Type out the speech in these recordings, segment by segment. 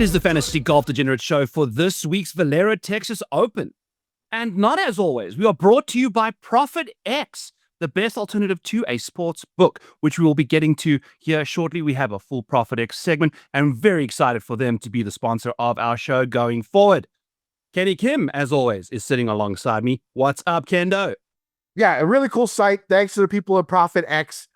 It is the Fantasy Golf Degenerates show for this week's Valero Texas Open. And not as always, we are brought to you by ProphetX, the best alternative to a sports book, which we will be getting to here shortly. We have a full ProphetX segment, and I'm very excited for them to be the sponsor of our show going forward. Kenny Kim, as always, is sitting alongside me. What's up, Kendo? Yeah, a really cool site. Thanks to the people at ProphetX.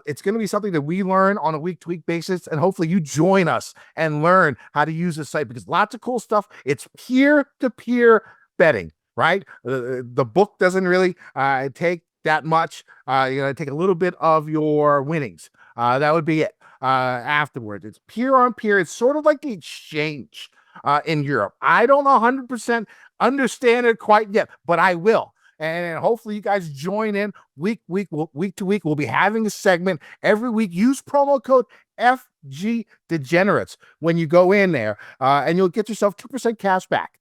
It's going to be something that we learn on a week-to-week basis, and hopefully you join us and learn how to use this site because lots of cool stuff. It's peer-to-peer betting, right? The book doesn't really take that much. You're going to take a little bit of your winnings. That would be it afterwards. It's peer-on-peer. It's sort of like the exchange in Europe. I don't 100% understand it quite yet, but I will. And hopefully you guys join in week to week. We'll be having a segment every week. Use promo code FG Degenerates when you go in there, and you'll get yourself 2% cash back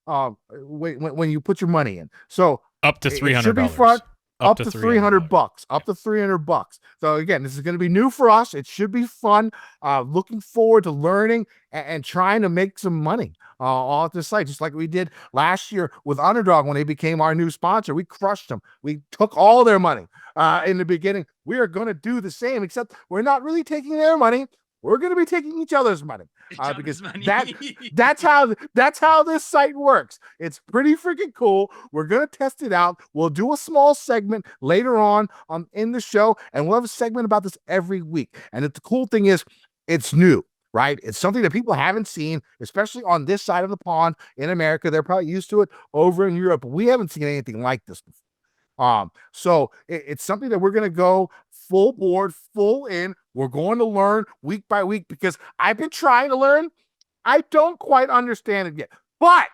when you put your money in. So up to $300. Should be fun. Up to $300. Up to $300. So again, this is going to be new for us. It should be fun. Looking forward to learning and trying to make some money all at this site, just like we did last year with Underdog when they became our new sponsor. We crushed them. We took all their money in the beginning. We are going to do the same, except we're not really taking their money. We're going to be taking each other's money because that's how this site works. It's pretty freaking cool. We're going to test it out. We'll do a small segment later on in the show, and we'll have a segment about this every week. And the cool thing is it's new, right? It's something that people haven't seen, especially on this side of the pond in America. They're probably used to it over in Europe, but we haven't seen anything like this before. So it's something that we're going to go full board, full in. We're going to learn week by week because I've been trying to learn. I don't quite understand it yet, but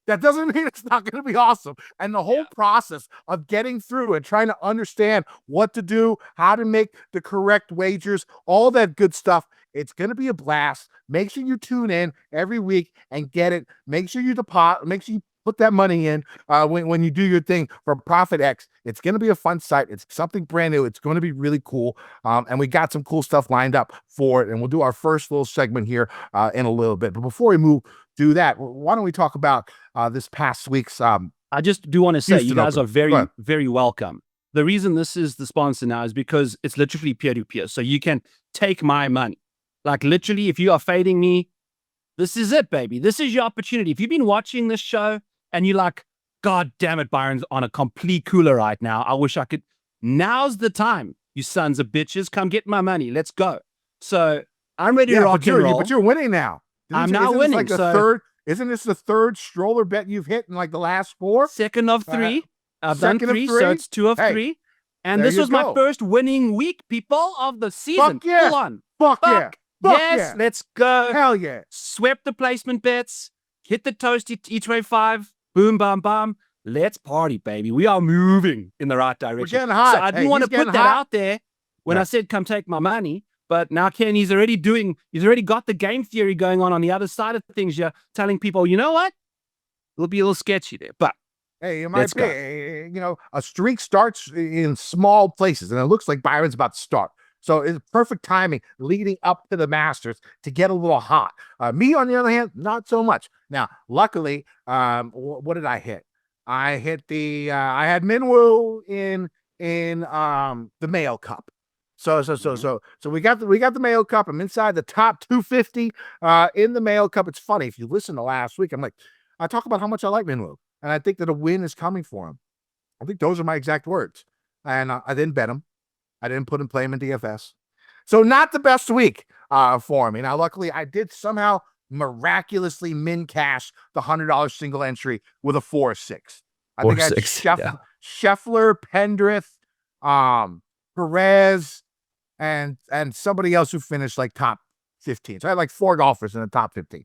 that doesn't mean it's not going to be awesome. And the whole process of getting through and trying to understand what to do, how to make the correct wagers, all that good stuff, it's going to be a blast. Make sure you tune in every week and get it. Make sure you put that money in when you do your thing for ProphetX. It's going to be a fun site. It's something brand new. It's going to be really cool. And we got some cool stuff lined up for it. And we'll do our first little segment here in a little bit. But before we do that, why don't we talk about this past week's I just do want to say Houston you guys Open. are very, very welcome. The reason this is the sponsor now is because it's literally peer-to-peer. So you can take my money. Like literally, if you are fading me, this is it, baby. This is your opportunity. If you've been watching this show, and you're like, God damn it, Byron's on a complete cooler right now. I wish I could. Now's the time, you sons of bitches. Come get my money. Let's go. So I'm ready to rock and roll. But you're winning now. I'm now winning. Isn't this the third stroller bet you've hit in like the last four? Second of three. I've done three, so it's 2 of 3. And this was my first winning week, people, of the season. Fuck yeah. Full on. Fuck yeah. Yes, let's go. Hell yeah. Swept the placement bets. Hit the toasty each way 5. Boom, bam, bam. Let's party, baby. We are moving in the right direction. We're getting hot. So I didn't want to put that out there when I said, come take my money. But now Ken, he's already got the game theory going on the other side of things. You're telling people, you know what? It'll be a little sketchy there. But hey, it might be, a streak starts in small places, and it looks like Byron's about to start. So it's perfect timing leading up to the Masters to get a little hot. Me, on the other hand, not so much. Now, luckily, what did I hit? I hit I had Minwoo in the Mayo Cup. So we got the Mayo Cup. I'm inside the top 250 in the Mayo Cup. It's funny, if you listen to last week, I talk about how much I like Minwoo, and I think that a win is coming for him. I think those are my exact words. And I didn't bet him. I didn't play him in DFS. So not the best week for me. Now, luckily, I did somehow miraculously min cash the $100 single entry with a 4-6. I think I had Scheffler, Pendrith, Perez, and somebody else who finished like top 15. So I had like 4 golfers in the top 15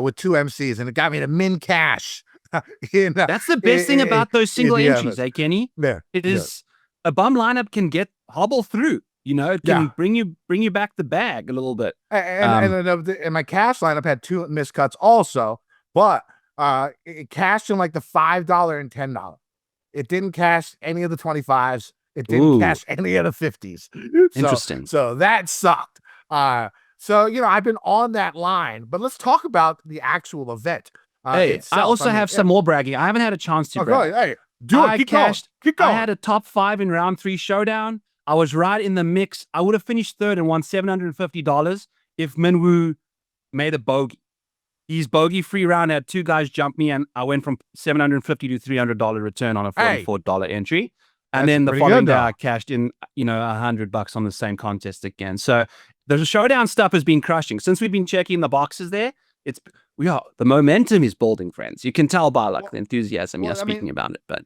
with 2 MCs, and it got me to min cash. That's the best thing about those single entries, Kenny? Yeah. It is a bum lineup can hobble through. It can bring you back the bag a little bit. And my cash lineup had 2 miscuts also, but it cashed in like the $5 and $10. It didn't cash any of the 25s. It didn't cash any of the 50s. Interesting. So that sucked. So, I've been on that line, but let's talk about the actual event. Hey, itself. I also have some more bragging. I haven't had a chance to brag. Hey, do it. Keep going. Keep going. I had a top 5 in round 3 showdown. I was right in the mix. I would have finished third and won $750 if Minwoo made a bogey. His bogey-free round had 2 guys jump me, and I went from $750 to $300 return on a $44 entry. And then the following day, I cashed in, $100 on the same contest again. So the showdown stuff has been crushing. Since we've been checking the boxes there, the momentum is building, friends. You can tell by the enthusiasm speaking about it. But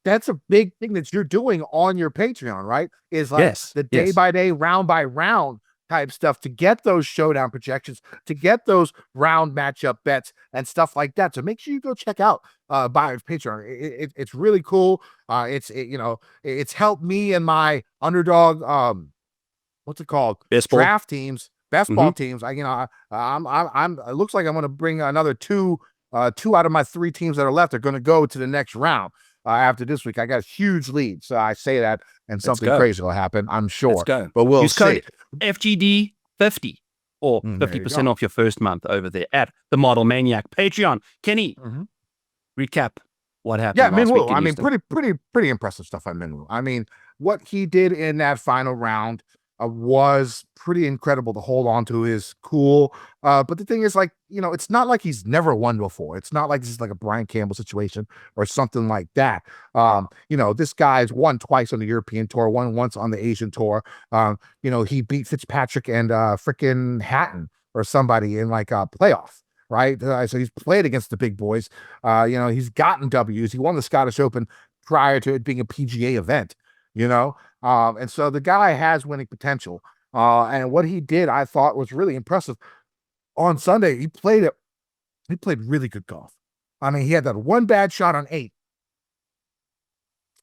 that's a big thing that you're doing on your Patreon, right? Is like the day by day, round by round type stuff to get those showdown projections, to get those round matchup bets and stuff like that. So make sure you go check out Byron's Patreon. It's really cool. It's helped me and my underdog what's it called? Draft teams, best ball teams. It looks like I'm going to bring another two out of my 3 teams that are left are going to go to the next round. After this week, I got a huge lead. So I say that, and something crazy will happen, I'm sure. Let's go. But we'll see. FGD 50 or 50% off your first month over there at the Model Maniac Patreon. Kenny, recap what happened. Yeah, Minwoo. I mean, pretty impressive stuff on Minwoo. I mean, what he did in that final round was pretty incredible to hold on to his cool. But the thing is, it's not like he's never won before. It's not like this is like a Brian Campbell situation or something like that. This guy's won twice on the European Tour, won once on the Asian Tour. He beat Fitzpatrick and frickin' Hatton or somebody in like a playoff. Right. So he's played against the big boys. He's gotten W's. He won the Scottish Open prior to it being a PGA event, and so the guy has winning potential. And what he did, I thought, was really impressive. On Sunday, he played really good golf. I mean, he had that one bad shot on 8.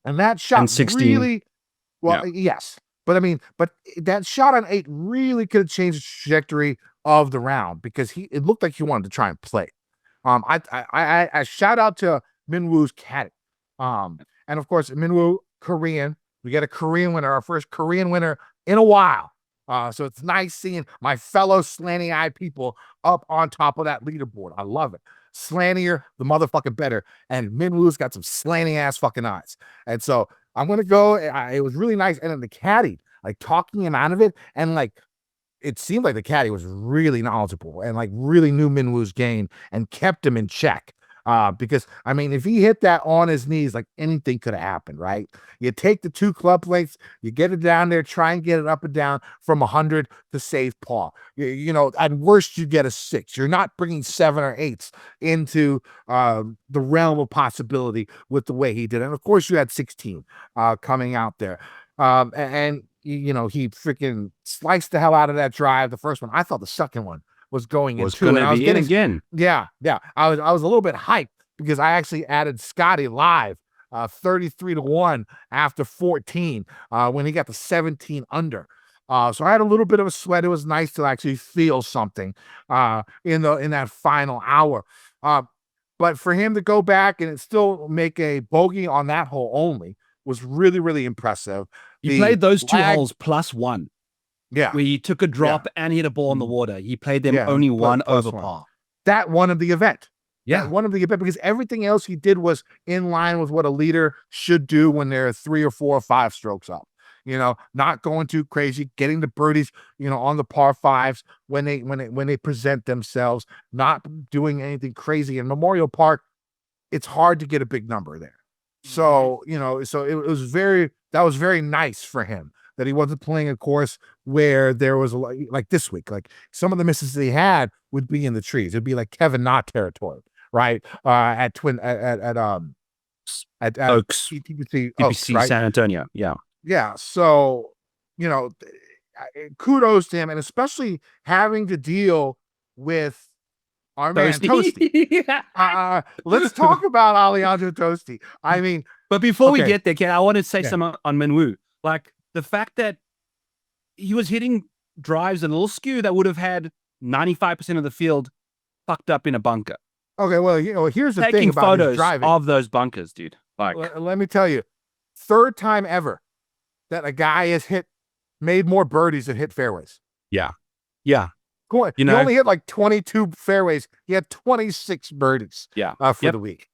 And that shot and 16. Really, yes. But that shot on 8 really could have changed the trajectory of the round because it looked like he wanted to try and play. I shout out to Minwoo's caddy. And of course, Minwoo, Korean. We get a Korean winner, our first Korean winner in a while. So it's nice seeing my fellow slanty-eyed people up on top of that leaderboard. I love it. Slantier, the motherfucking better. And Minwoo's got some slanty-ass fucking eyes. And so I'm going to go. It was really nice. And then the caddy, talking him out of it. And it seemed like the caddy was really knowledgeable and really knew Minwoo's game and kept him in check. Because if he hit that on his knees, anything could have happened, right? You take the 2 club lengths, you get it down there, try and get it up and down from 100 to save par. At worst you get a 6. You're not bringing 7 or 8s into the realm of possibility with the way he did. And of course you had 16 coming out there. He freaking sliced the hell out of that drive. The first one, I thought the second one was going in too. And I was getting again. Yeah. I was a little bit hyped because I actually added Scottie live 33-1 after 14 when he got the 17 under. So I had a little bit of a sweat. It was nice to actually feel something in that final hour. But for him to go back and still make a bogey on that hole only was really, really impressive. He played those 2 holes plus 1. Yeah. Where he took a drop and hit a ball in the water. He played them only 1 over par. That one of the event. Yeah. That one of the event, because everything else he did was in line with what a leader should do when they're 3 or 4 or 5 strokes up. Not going too crazy, getting the birdies, on the par 5s when they present themselves, not doing anything crazy. In Memorial Park, it's hard to get a big number there. So, so it was that was very nice for him that he wasn't playing a course where there was like this week, some of the misses that he had would be in the trees. It'd be like Kevin Knott territory, right? At Oaks, TPC right? San Antonio. Yeah. Yeah. So, kudos to him, and especially having to deal with our man Toasty. Let's talk about Alejandro Toasty. But before we get there, Ken, I want to say something on Minwoo. The fact that he was hitting drives a little skew that would have had 95% of the field fucked up in a bunker. Okay, well, here's the thing about photos driving of those bunkers, dude. Let me tell you, 3rd time ever that a guy has made more birdies than hit fairways. Yeah. He only hit like 22 fairways. He had 26 birdies. For the week.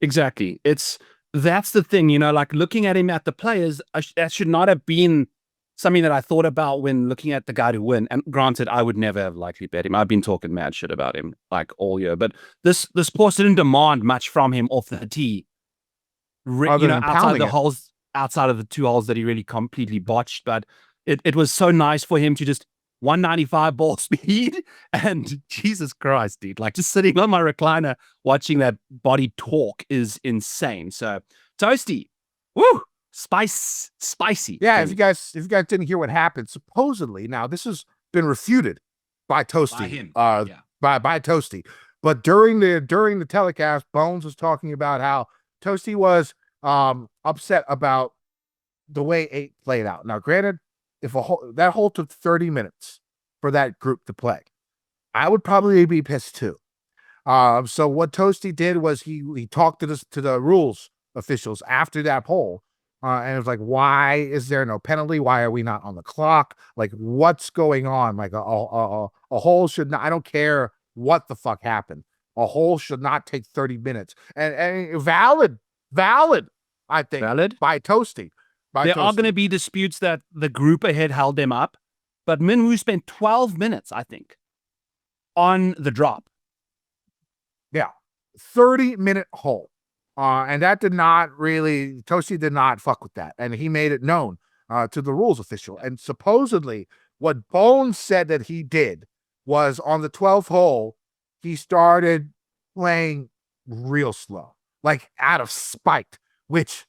Exactly. That's the thing, like looking at him at the players, that should not have been something that I thought about when looking at the guy to win. And granted, I would never have likely bet him. I've been talking mad shit about him like all year, but this course didn't demand much from him off the tee. Outside of the 2 holes that he really completely botched, but it was so nice for him to just 195 ball speed, and Jesus Christ, dude, like just sitting on my recliner watching that body talk is insane. So Toasty, woo, spicy. Yeah, if you guys didn't hear what happened, supposedly, now this has been refuted by Toasty. By him. By Toasty. But during the telecast, Bones was talking about how Toasty was upset about the way 8 played out. Now, granted, if that hole took 30 minutes for that group to play, I would probably be pissed too. So what Toasty did was he talked to the rules officials after that hole, and it was like, why is there no penalty? Why are we not on the clock? Like, what's going on? Like a hole should not. I don't care what the fuck happened. A hole should not take 30 minutes. And valid. I think by Toasty. There are going to be disputes that the group ahead held them up, but Minwoo spent 12 minutes, I think, on the drop. Yeah, 30-minute hole. And that Toasty did not fuck with that. And he made it known to the rules official. And supposedly what Bones said that he did was on the 12th hole, he started playing real slow, like out of spite, which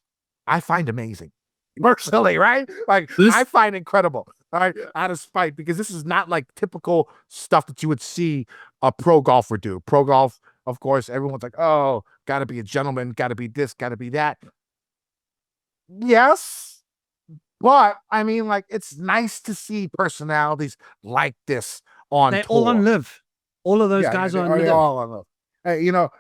I find amazing. Personally, right? Like, I find incredible, all right, out of spite, because this is not like typical stuff that you would see a pro golfer do. Pro golf, of course, everyone's like, oh, got to be a gentleman, got to be this, got to be that. Yes, but I mean, like, it's nice to see personalities like this on tour. All on live. All of those guys are on live. All on live.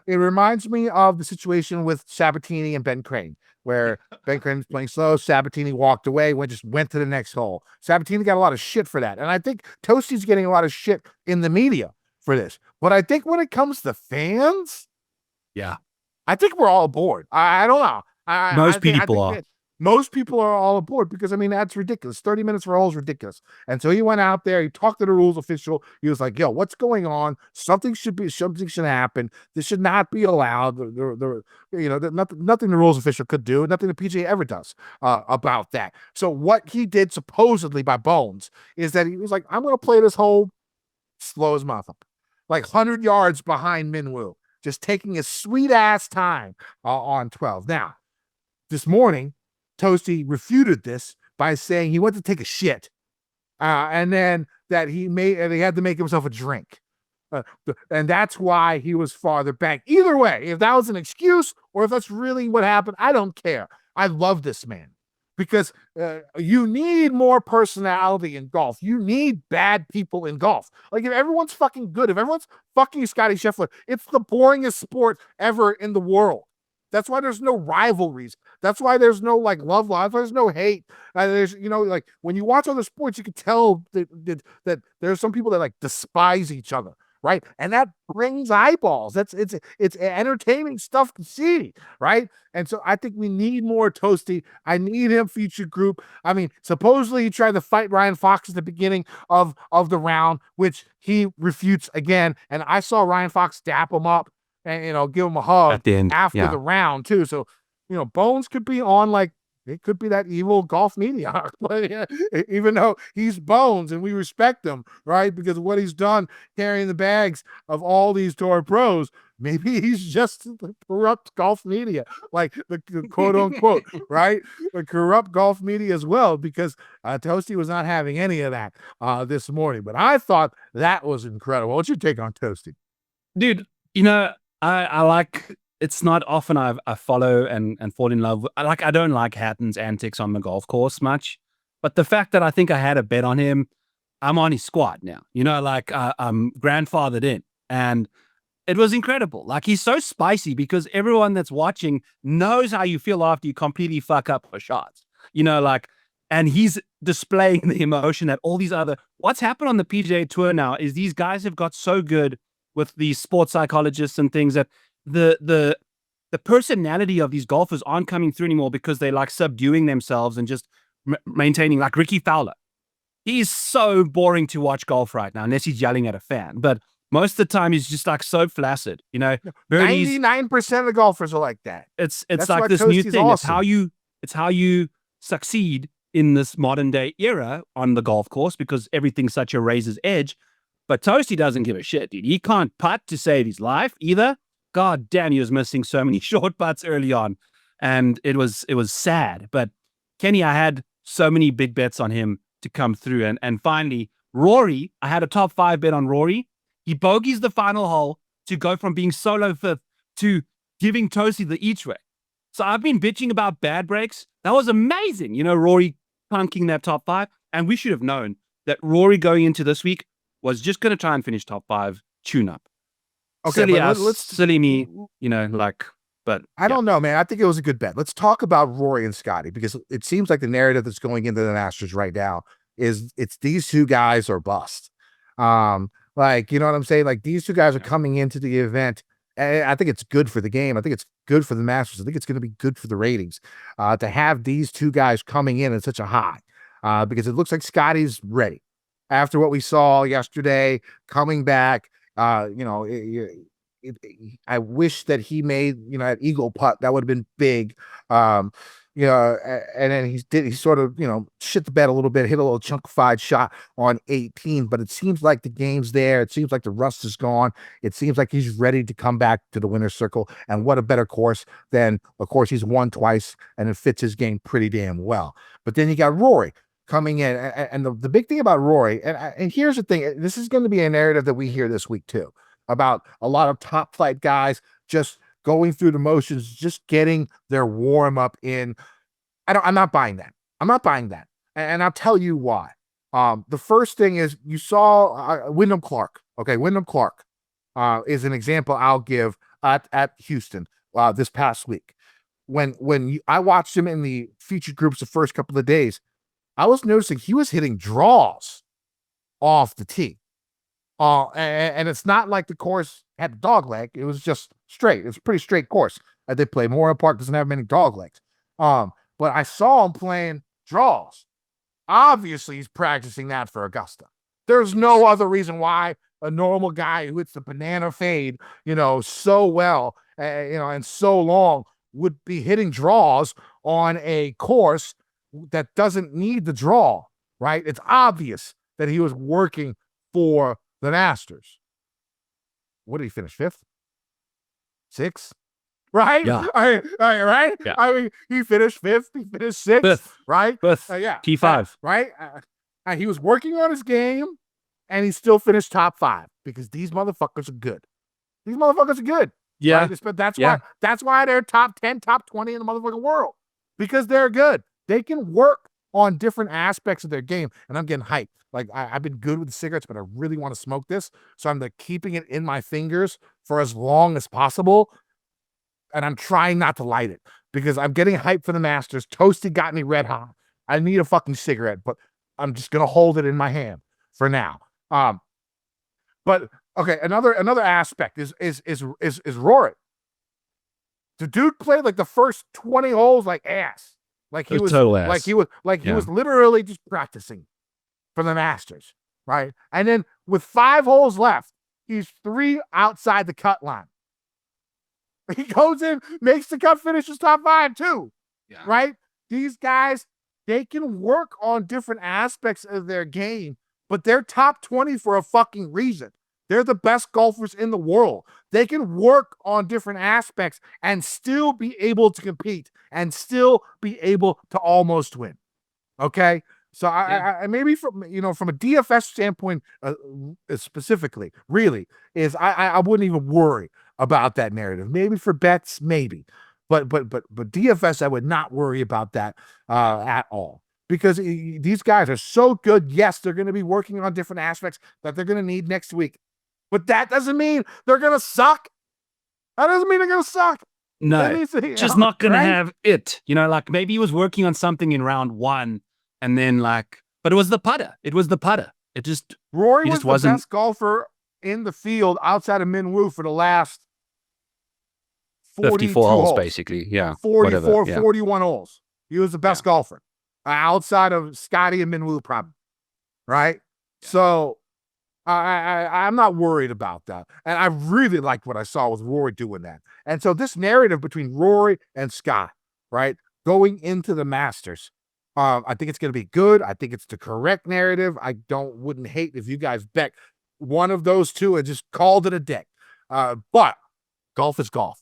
It reminds me of the situation with Sabatini and Ben Crane, where Ben Crane was playing slow. Sabatini walked away, went to the next hole. Sabatini got a lot of shit for that. And I think Toasty's getting a lot of shit in the media for this. But I think when it comes to fans, I think we're all aboard. I don't know. Most people are. Most people are all aboard because, I mean, that's ridiculous. 30 minutes for a hole is ridiculous. And so he went out there, he talked to the rules official. He was like, yo, what's going on? Something should happen. This should not be allowed. Nothing the rules official could do, nothing the PGA ever does about that. So what he did, supposedly by Bones, is that he was like, I'm going to play this hole slow as motherfucker, like 100 yards behind Minwoo, just taking his sweet ass time on 12. Now, this morning, Toasty refuted this by saying he went to take a shit, and then that he had to make himself a drink, and that's why he was farther back. Either way, if that was an excuse or if that's really what happened, I don't care. I love this man because you need more personality in golf. You need bad people in golf. Like, if everyone's fucking good, if everyone's fucking Scottie Scheffler, it's the boringest sport ever in the world. That's why there's no rivalries. That's why there's no like love life. There's no hate. There's, like when you watch other sports, you can tell that there's some people that like despise each other, right? And that brings eyeballs. It's entertaining stuff to see, right? And so I think we need more Toasty. I need him featured group. I mean, supposedly he tried to fight Ryan Fox at the beginning of the round, which he refutes again. And I saw Ryan Fox dap him up and give him a hug at the end, after the round too. So, Bones could be on, like, it could be that evil golf media, even though he's Bones and we respect him, right? Because of what he's done carrying the bags of all these tour pros. Maybe he's just the corrupt golf media, like the quote unquote, right? The corrupt golf media as well, because Toasty was not having any of that this morning. But I thought that was incredible. What's your take on Toasty? Dude, I like, it's not often I follow and fall in love with, I don't like Hatton's antics on the golf course much, but the fact that I think I had a bet on him, I'm on his squad now, I'm grandfathered in, and it was incredible. Like, he's so spicy because everyone that's watching knows how you feel after you completely fuck up for shots, And he's displaying the emotion that all these other, what's happened on the PGA Tour now is these guys have got so good with these sports psychologists and things that the personality of these golfers aren't coming through anymore because they're like subduing themselves and just maintaining, like Ricky Fowler. He's so boring to watch golf right now, unless he's yelling at a fan. But most of the time, he's just like so flaccid. 99% of the golfers are like that. It's like this new thing. Awesome. It's how you succeed in this modern day era on the golf course, because everything's such a razor's edge. But Toasty doesn't give a shit, dude. He can't putt to save his life either. God damn, he was missing so many short putts early on, and it was sad. But Kenny, I had so many big bets on him to come through, and finally Rory, I had a top 5 bet on Rory. He bogeys the final hole to go from being solo 5th to giving Toasty the each way. So I've been bitching about bad breaks. That was amazing, Rory plunking that top 5, and we should have known that Rory going into this week was just going to try and finish top 5 tune up. Okay, silly me, but I don't know, man. I think it was a good bet. Let's talk about Rory and Scottie, because it seems like the narrative that's going into the Masters right now is it's these two guys or bust. You know what I'm saying? Like, these two guys are coming into the event. And I think it's good for the game. I think it's good for the Masters. I think it's going to be good for the ratings to have these two guys coming in at such a high, because it looks like Scottie's ready after what we saw yesterday, coming back. I wish that he made, that eagle putt. That would have been big. And then he sort of, shit the bed a little bit, hit a little chunkified shot on 18, but it seems like the game's there. It seems like the rust is gone. It seems like he's ready to come back to the winner's circle. And what a better course than, of course, he's won twice and it fits his game pretty damn well. But then you got Rory coming in. And the big thing about Rory, and here's the thing, this is going to be a narrative that we hear this week too, about a lot of top flight guys just going through the motions, just getting their warm up in. I'm not buying that. I'm not buying that. And I'll tell you why. The first thing is, you saw Wyndham Clark. Okay. Wyndham Clark is an example I'll give at Houston this past week. I watched him in the featured groups the first couple of days, I was noticing he was hitting draws off the tee. And it's not like the course had a dog leg. It was just straight. It's a pretty straight course. They play Memorial Park, doesn't have many dog legs. But I saw him playing draws. Obviously, he's practicing that for Augusta. There's no other reason why a normal guy who hits the banana fade, so well, and so long would be hitting draws on a course that doesn't need the draw, right? It's obvious that he was working for the Masters. What did he finish? 5th? 6th? Right? Yeah. Right? Yeah. I mean, he finished 5th. He finished 6th. 5th. Right? 5th. Yeah. T5. Right? He was working on his game, and he still finished top 5 because these motherfuckers are good. These motherfuckers are good. Yeah. Right? That's why they're top 10, top 20 in the motherfucking world, because they're good. They can work on different aspects of their game, and I'm getting hyped. Like, I've been good with the cigarettes, but I really want to smoke this, so I'm keeping it in my fingers for as long as possible, and I'm trying not to light it because I'm getting hyped for the Masters. Toasty got me red hot. I need a fucking cigarette, but I'm just gonna hold it in my hand for now. But okay, another aspect is Rory. The dude played like the first 20 holes like ass. Like he was total ass. Like he was literally just practicing for the Masters, right? And then with 5 holes left, he's 3 outside the cut line. He goes in, makes the cut, finishes top 5 too. Yeah. Right? These guys, they can work on different aspects of their game, but they're top 20 for a fucking reason. They're the best golfers in the world. They can work on different aspects and still be able to compete and still be able to almost win. Okay? So I maybe from a DFS standpoint specifically, really, is I wouldn't even worry about that narrative. Maybe for bets, maybe. But DFS, I would not worry about that at all. Because these guys are so good. Yes, they're going to be working on different aspects that they're going to need next week. But that doesn't mean they're going to suck. That doesn't mean they're going to suck. No, just not going to have it. Like maybe he was working on something in round 1 And then but it was the putter. It was the putter. It just Rory he was just the wasn't best golfer in the field outside of Min Woo for the last 42 54 holes, holes. basically. Yeah. 44, whatever. Yeah. 41 holes. He was the best golfer outside of Scottie and Min Woo, probably. Right? Yeah. So I'm not worried about that. And I really liked what I saw with Rory doing that. And so this narrative between Rory and Scott, right, going into the Masters, I think it's going to be good. I think it's the correct narrative. I wouldn't hate if you guys bet one of those two and just called it a day. But golf is golf.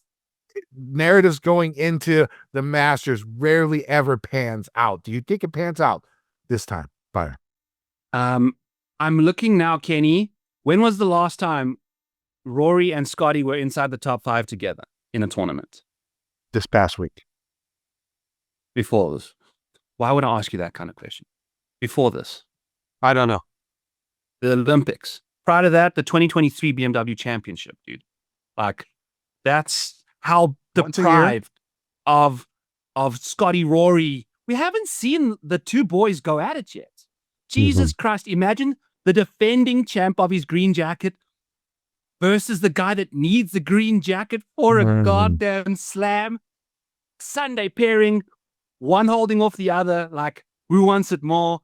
Narratives going into the Masters rarely ever pans out. Do you think it pans out this time, Byron? I'm looking now, Kenny. When was the last time Rory and Scottie were inside the top 5 together in a tournament? This past week. Before this. Why would I ask you that kind of question? Before this. I don't know. The Olympics. Prior to that, the 2023 BMW Championship, dude. That's how deprived of Scottie, Rory. We haven't seen the two boys go at it yet. Jesus Christ. Imagine the defending champ of his green jacket versus the guy that needs the green jacket for a goddamn slam. Sunday pairing, one holding off the other, who wants it more?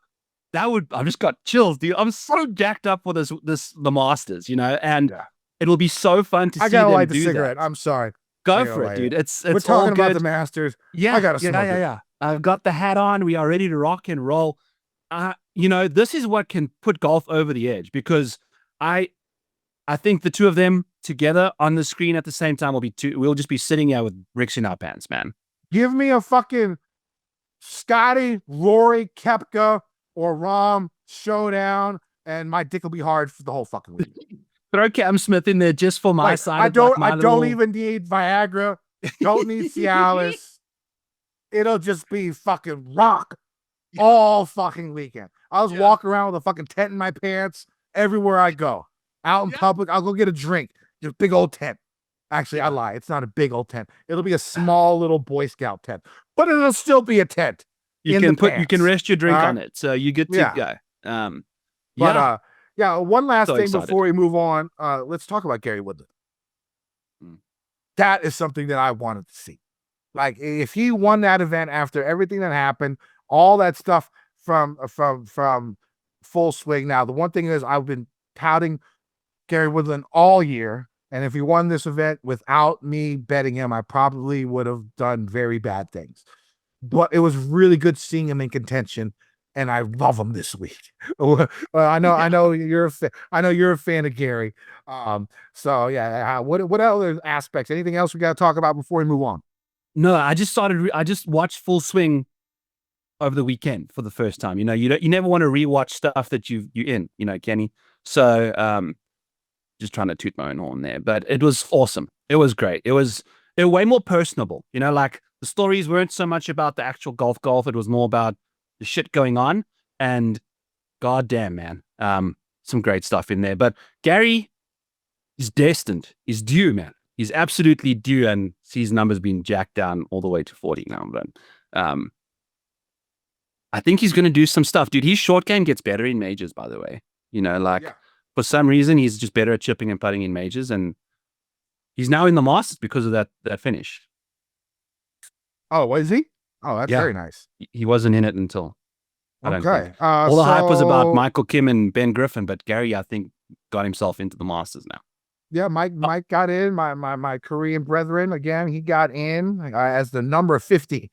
I've just got chills, dude. I'm so jacked up for the Masters, and it'll be so fun to see them do that. I gotta light the cigarette. I'm sorry. Go for it, dude. It's We're talking about the Masters. Yeah, I gotta smoke it. Yeah. I've got the hat on. We are ready to rock and roll. This is what can put golf over the edge, because I think the two of them together on the screen at the same time we'll just be sitting here with bricks in our pants, man. Give me a fucking Scottie, Rory, Koepka, or Rahm showdown, and my dick will be hard for the whole fucking week. Throw Cam Smith in there just for my side. I don't even need Viagra. Don't need Cialis. It'll just be fucking rock all fucking weekend. I'll just walk around with a fucking tent in my pants everywhere I go. Out in public, I'll go get a drink. Just a big old tent. Actually, I lie. It's not a big old tent. It'll be a small little Boy Scout tent, but it'll still be a tent. You can rest your drink on it, so you get to go. One last thing before we move on. Let's talk about Gary Woodland. That is something that I wanted to see. If he won that event after everything that happened, all that stuff from Full Swing. Now, the one thing is I've been touting Gary Woodland all year, and if he won this event without me betting him, I probably would have done very bad things. But it was really good seeing him in contention, and I love him this week. I know you're a fan. I know you're a fan of Gary. So yeah, what other aspects? Anything else we got to talk about before we move on? No, I just watched Full Swing over the weekend for the first time. You never want to rewatch stuff that you're in, Kenny. So just trying to toot my own horn there, but it was awesome. It was great. It was way more personable. The stories weren't so much about the actual golf. It was more about the shit going on, and goddamn, man, some great stuff in there. But Gary is destined. He's due, man. He's absolutely due, and his number's been jacked down all the way to 40 now. But I think he's going to do some stuff, dude. His short game gets better in majors, by the way. For some reason, he's just better at chipping and putting in majors, and he's now in the Masters because of that finish. Oh, is he? Oh, that's very nice. He wasn't in it until. Okay. All the hype was about Michael Kim and Ben Griffin, but Gary, I think, got himself into the Masters now. Yeah, Mike got in. My Korean brethren, again, he got in as the number 50.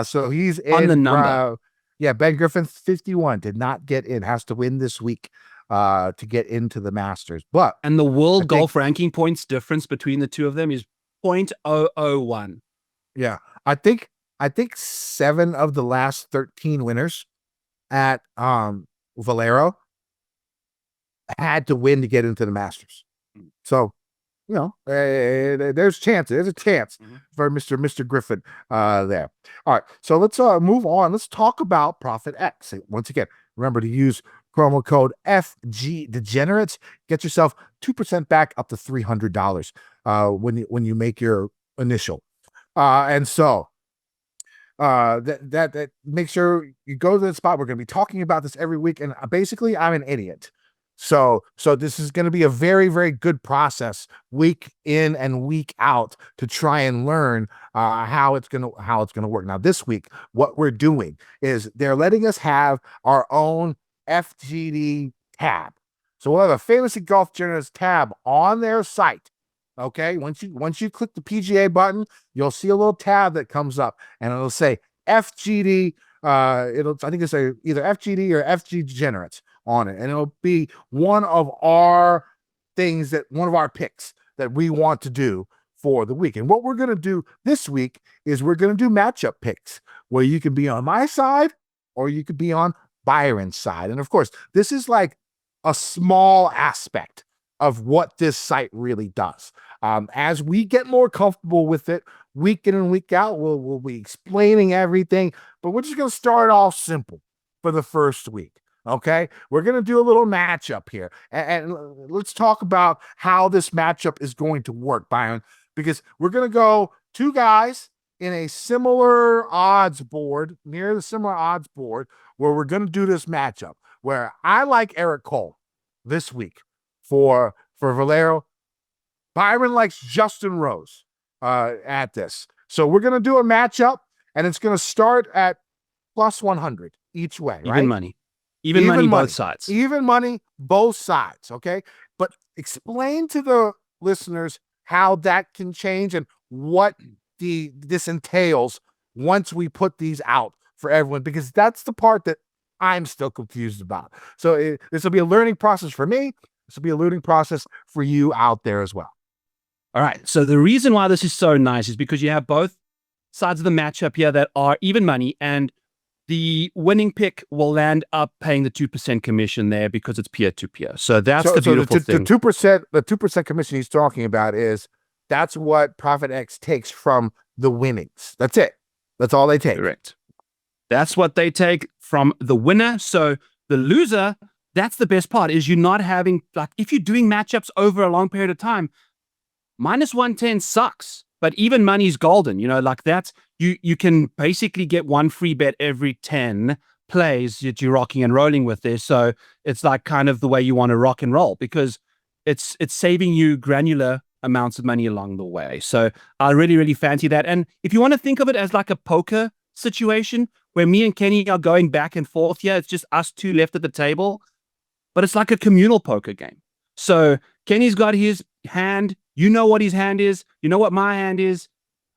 So he's in. On the number. Ben Griffin's 51. Did not get in. Has to win this week to get into the Masters. And the world golf ranking points difference between the two of them is 0.001. Yeah. I think 7 of the last 13 winners at Valero had to win to get into the Masters. So, there's chances. There's a chance for Mr. Griffin there. All right. So let's move on. Let's talk about ProphetX. Once again, remember to use promo code FG Degenerates. Get yourself 2% back up to $300 when you make your initial. And so that make sure you go to the spot. We're going to be talking about this every week, and basically, I'm an idiot. So this is going to be a very, very good process week in and week out to try and learn how it's going to work. Now, this week, what we're doing is they're letting us have our own FGD tab. So we'll have a Fantasy Golf Degenerates tab on their site. Okay, once you click the PGA button, you'll see a little tab that comes up, and it'll say FGD. I think it's either FGD or FG Degenerates on it, and it'll be one of our picks that we want to do for the week. And what we're going to do this week is we're going to do matchup picks where you can be on my side or you could be on Byron's side. And of course, this is like a small aspect of what this site really does. As we get more comfortable with it, week in and week out, we'll be explaining everything, but we're just going to start off simple for the first week. Okay, we're going to do a little matchup here, and let's talk about how this matchup is going to work, Byron, because we're going to go two guys in a similar odds board, near the similar odds board, where we're going to do this matchup, where I like Eric Cole this week for Valero. Byron likes Justin Rose at this. So we're going to do a matchup, and it's going to start at plus 100 each way, right? Even money. Even money both sides. Even money, both sides, okay? But explain to the listeners how that can change and what this entails once we put these out for everyone, because that's the part that I'm still confused about. So this will be a learning process for me. This will be a learning process for you out there as well. All right. So the reason why this is so nice is because you have both sides of the matchup here that are even money, and the winning pick will land up paying the 2% commission there because it's peer-to-peer. So that's the beautiful thing. The 2% commission he's talking about that's what ProphetX takes from the winnings. That's it. That's all they take. Correct. That's what they take from the winner. So the loser, that's the best part, is you're not having, like, if you're doing matchups over a long period of time, minus 110 sucks. But even money's golden, like that's, you can basically get one free bet every 10 plays that you're rocking and rolling with there. So it's like kind of the way you want to rock and roll, because it's saving you granular amounts of money along the way. So I really, really fancy that. And if you want to think of it as like a poker situation where me and Kenny are going back and forth here, it's just us two left at the table, but it's like a communal poker game. So Kenny's got his hand. You know what his hand is. You know what my hand is.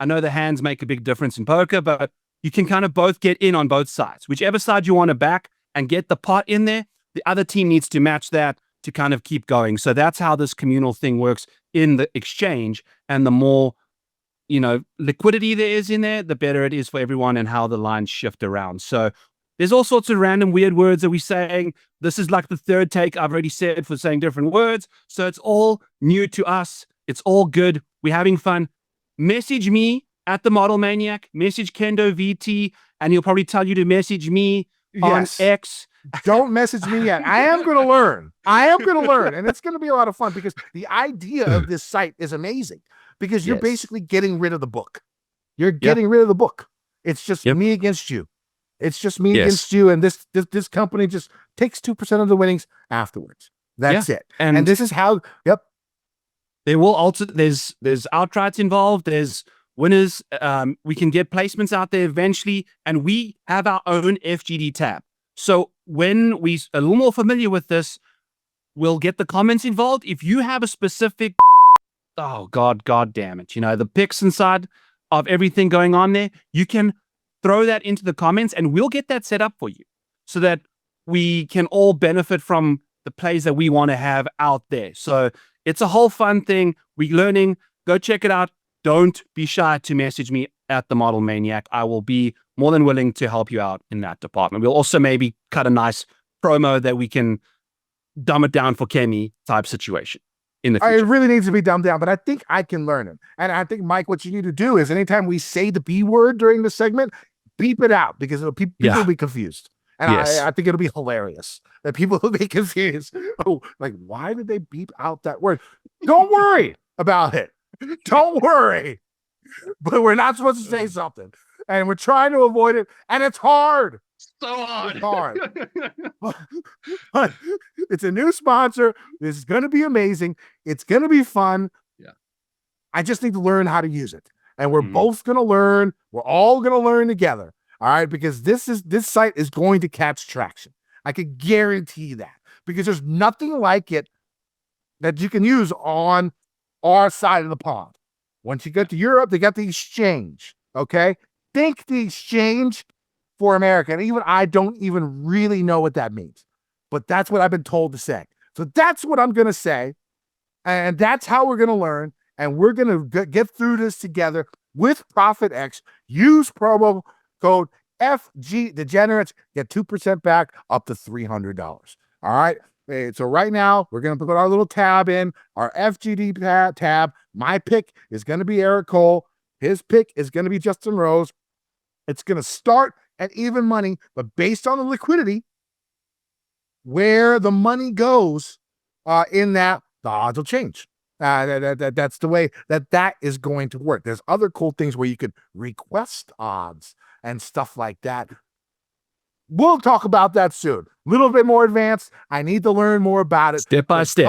I know the hands make a big difference in poker, but you can kind of both get in on both sides. Whichever side you want to back and get the pot in there, the other team needs to match that to kind of keep going. So that's how this communal thing works in the exchange. And the more, liquidity there is in there, the better it is for everyone and how the lines shift around. So there's all sorts of random weird words that we're saying. This is like the third take I've already said for saying different words. So it's all new to us. It's all good. We're having fun. Message me at the Model Maniac. Message Kendo VT, and he'll probably tell you to message me on X. Don't message me yet. I am going to learn. And it's going to be a lot of fun, because the idea of this site is amazing, because you're basically getting rid of the book. You're getting rid of the book. It's just me against you. It's just me against you, and this company just takes 2% of the winnings afterwards. That's it. And this is how. There will also there's outrights involved. There's winners. We can get placements out there eventually, and we have our own FGD tab. So when we're a little more familiar with this, we'll get the comments involved. If you have a specific, oh God damn it, the picks inside of everything going on there, you can throw that into the comments, and we'll get that set up for you so that we can all benefit from the plays that we want to have out there. So it's a whole fun thing. We're learning. Go check it out. Don't be shy to message me at the Model Maniac. I will be more than willing to help you out in that department. We'll also maybe cut a nice promo that we can dumb it down for Kenny type situation in the future. It really needs to be dumbed down, but I think I can learn it. And I think, Mike, what you need to do is anytime we say the B word during the segment, beep it out, because people will be confused. And I think it'll be hilarious that people will be confused. Oh, like, why did they beep out that word? Don't worry about it. Don't worry. But we're not supposed to say something. and we're trying to avoid it, and it's hard. So hard. It's hard. But it's a new sponsor. This is going to be amazing. It's going to be fun. Yeah. I just need to learn how to use it. And we're both going to learn. We're all going to learn together. All right. Because this site is going to catch traction. I can guarantee that, because there's nothing like it that you can use on our side of the pond. Once you get to Europe, they got the exchange. Okay. Think the exchange for America. And even I don't even really know what that means, but that's what I've been told to say. So that's what I'm going to say. And that's how we're going to learn. And we're going to get through this together with ProphetX. Use promo code FG Degenerates. Get 2% back up to $300. All right. So right now, we're going to put our little tab in, our FGD tab. My pick is going to be Eric Cole. His pick is going to be Justin Rose. It's going to start at even money, but based on the liquidity, where the money goes in that, the odds will change. That's the way that is going to work. There's other cool things where you could request odds and stuff like that. We'll talk about that soon. A little bit more advanced. I need to learn more about it. Step by step.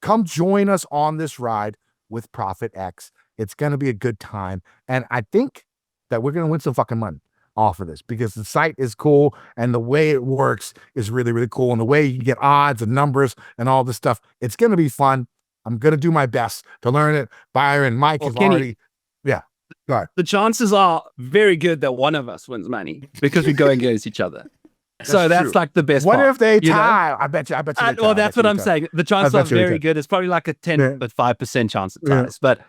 Come join us on this ride with ProphetX. It's going to be a good time. And I think that we're going to win some fucking money off of this, because the site is cool and the way it works is really, really cool. And the way you get odds and numbers and all this stuff, it's going to be fun. I'm going to do my best to learn it. Byron, Mike is already, go ahead. The chances are very good that one of us wins money because we go against each other. That's true. like the best What part, if they you know? tie? I bet you. Well, that's what I'm saying. The chances are very good. It's probably like a 10.5% chance it ties. But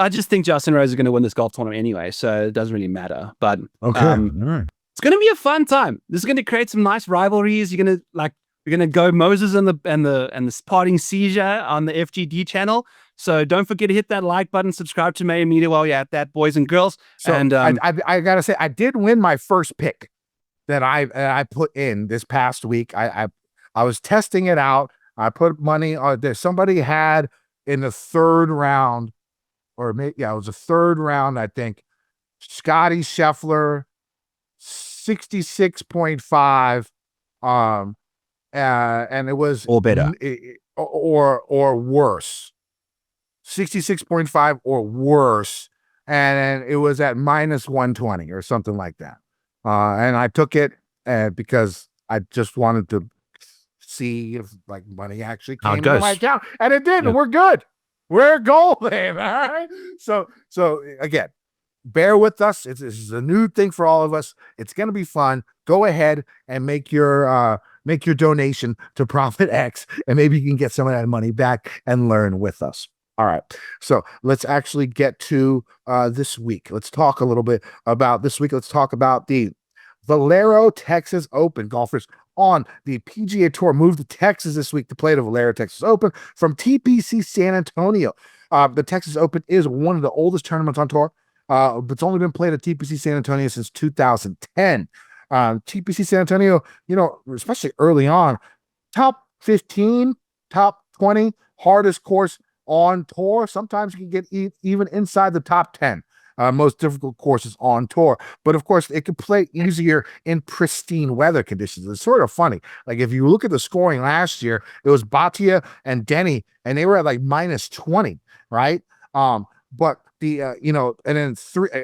I just think Justin Rose is going to win this golf tournament anyway, so it doesn't really matter. But all right. It's going to be a fun time. This is going to create some nice rivalries. You're going to go Moses and the parting seizure on the FGD channel. So don't forget to hit that like button, subscribe to Mayo Media while you're at that, boys and girls. So and I gotta say, I did win my first pick that I put in this past week. I was testing it out. I put money on there. Somebody had in the third round, or maybe it was the third round, I think. Scottie Scheffler, 66.5. And it was or better or worse. 66.5 or worse. And it was at minus 120 or something like that. And I took it because I just wanted to see if like money actually came into my account, and it did. And we're good. We're golden. All right. So again, bear with us. This is a new thing for all of us. It's going to be fun. Go ahead and make your donation to ProphetX, and maybe you can get some of that money back and learn with us. All right. So let's actually get to this week. Let's talk a little bit about this week. Let's talk about the Valero Texas Open. Golfers on the PGA Tour moved to Texas this week to play the Valero Texas Open from TPC San Antonio. The Texas Open is one of the oldest tournaments on tour. It's only been played at TPC San Antonio since 2010. TPC San Antonio, especially early on, top 15, top 20, hardest course on tour. Sometimes you can get even inside the top 10. Most difficult courses on tour. But of course, it could play easier in pristine weather conditions. It's sort of funny. Like if you look at the scoring last year, it was Bhatia and Denny, and they were at like minus 20, right? But the, and then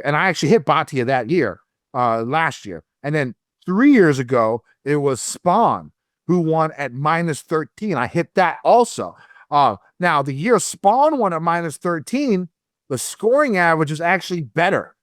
and I actually hit Bhatia that year, last year. And then 3 years ago, it was Spawn who won at minus 13. I hit that also. Now the year Spawn won at minus 13, the scoring average was actually better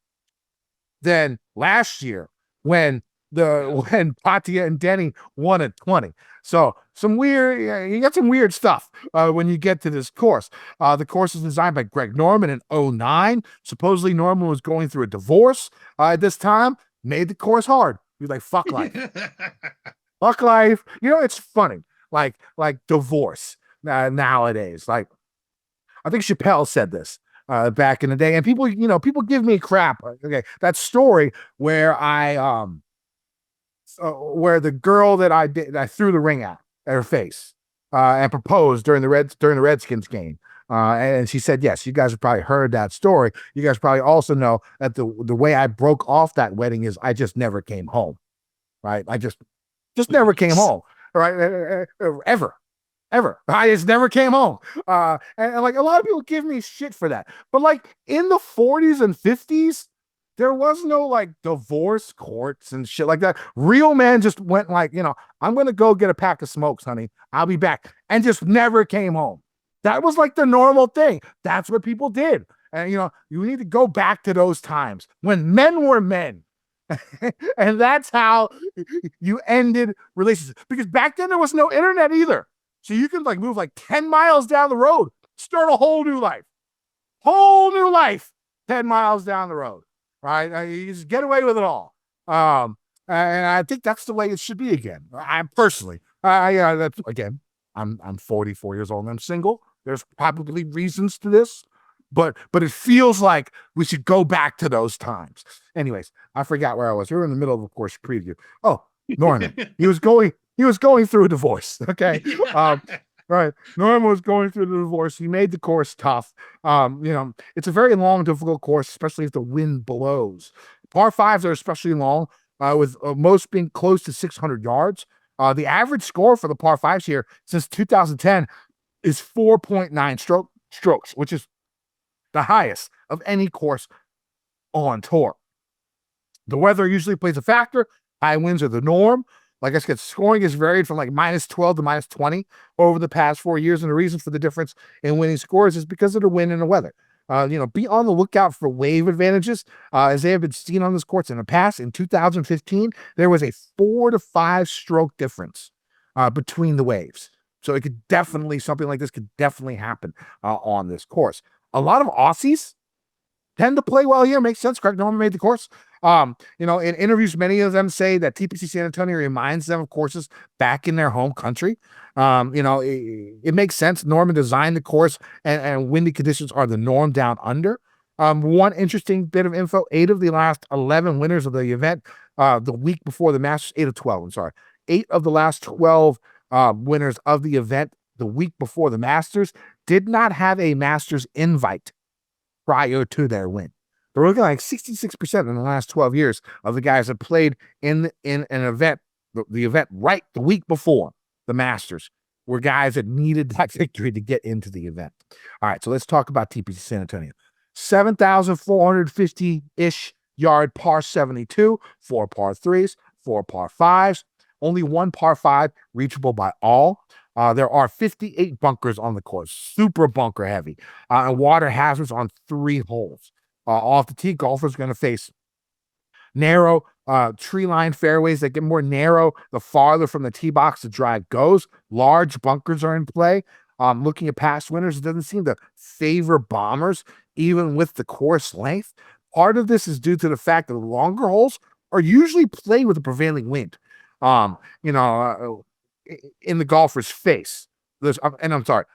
than last year when Bhatia and Denny won at 20. So you got some weird stuff when you get to this course. The course was designed by Greg Norman in 2009. Supposedly Norman was going through a divorce at this time, made the course hard. He was like, fuck life. Fuck life. It's funny. Like divorce nowadays. Like, I think Chappelle said this back in the day, and people give me crap. Okay, that story where where the girl that I threw the ring at her face and proposed during the Redskins game. And she said, yes, you guys have probably heard that story. You guys probably also know that the way I broke off that wedding is I just never came home, right? I just never came home, right? Ever. I just never came home. And like a lot of people give me shit for that. But like in the 40s and 50s, there was no like divorce courts and shit like that. Real men just went like, I'm going to go get a pack of smokes, honey. I'll be back. And just never came home. That was like the normal thing. That's what people did. And, you need to go back to those times when men were men. And that's how you ended relationships. Because back then there was no internet either. So you can like move like 10 miles down the road, start a whole new life. 10 miles down the road, right? You just get away with it all. And I think that's the way it should be again. I'm personally, that's again, I'm 44 years old and I'm single. There's probably reasons to this, but it feels like we should go back to those times. Anyways, I forgot where I was. We were in the middle of course preview. Oh, Norman, he was going through a divorce. Okay. Right. Norman was going through the divorce. He made the course tough. It's a very long, difficult course, especially if the wind blows. Par fives are especially long, with most being close to 600 yards. The average score for the par fives here since 2010 is 4.9 strokes, which is the highest of any course on tour. The weather usually plays a factor. High winds are the norm. Like I said, scoring has varied from like -12 to -20 over the past 4 years. And the reason for the difference in winning scores is because of the wind and the weather. Be on the lookout for wave advantages, as they have been seen on this course in the past. In 2015, there was a 4 to 5 stroke difference between the waves. So something like this could definitely happen on this course. A lot of Aussies tend to play well here. Makes sense. Craig Norman made the course. In interviews, many of them say that TPC San Antonio reminds them of courses back in their home country. It makes sense. Norman designed the course and windy conditions are the norm down under. One interesting bit of info, 8 of the last 11 winners of the event, the week before the Masters, 8 of 12, I'm sorry. 8 of the last 12 winners of the event the week before the Masters did not have a Masters invite prior to their win. They're looking like 66% in the last 12 years of the guys that played in an event, the event right the week before the Masters, were guys that needed that victory to get into the event. All right, so let's talk about TPC San Antonio. 7,450-ish yard par 72, 4 par 3s, 4 par 5s, only 1 par 5 reachable by all. There are 58 bunkers on the course, super bunker heavy, and water hazards on 3 holes. Off the tee, golfers are going to face narrow tree-lined fairways that get more narrow the farther from the tee box the drive goes. Large bunkers are in play. Looking at past winners, it doesn't seem to favor bombers, even with the course length. Part of this is due to the fact that the longer holes are usually played with a prevailing wind. In the golfer's face. I'm sorry,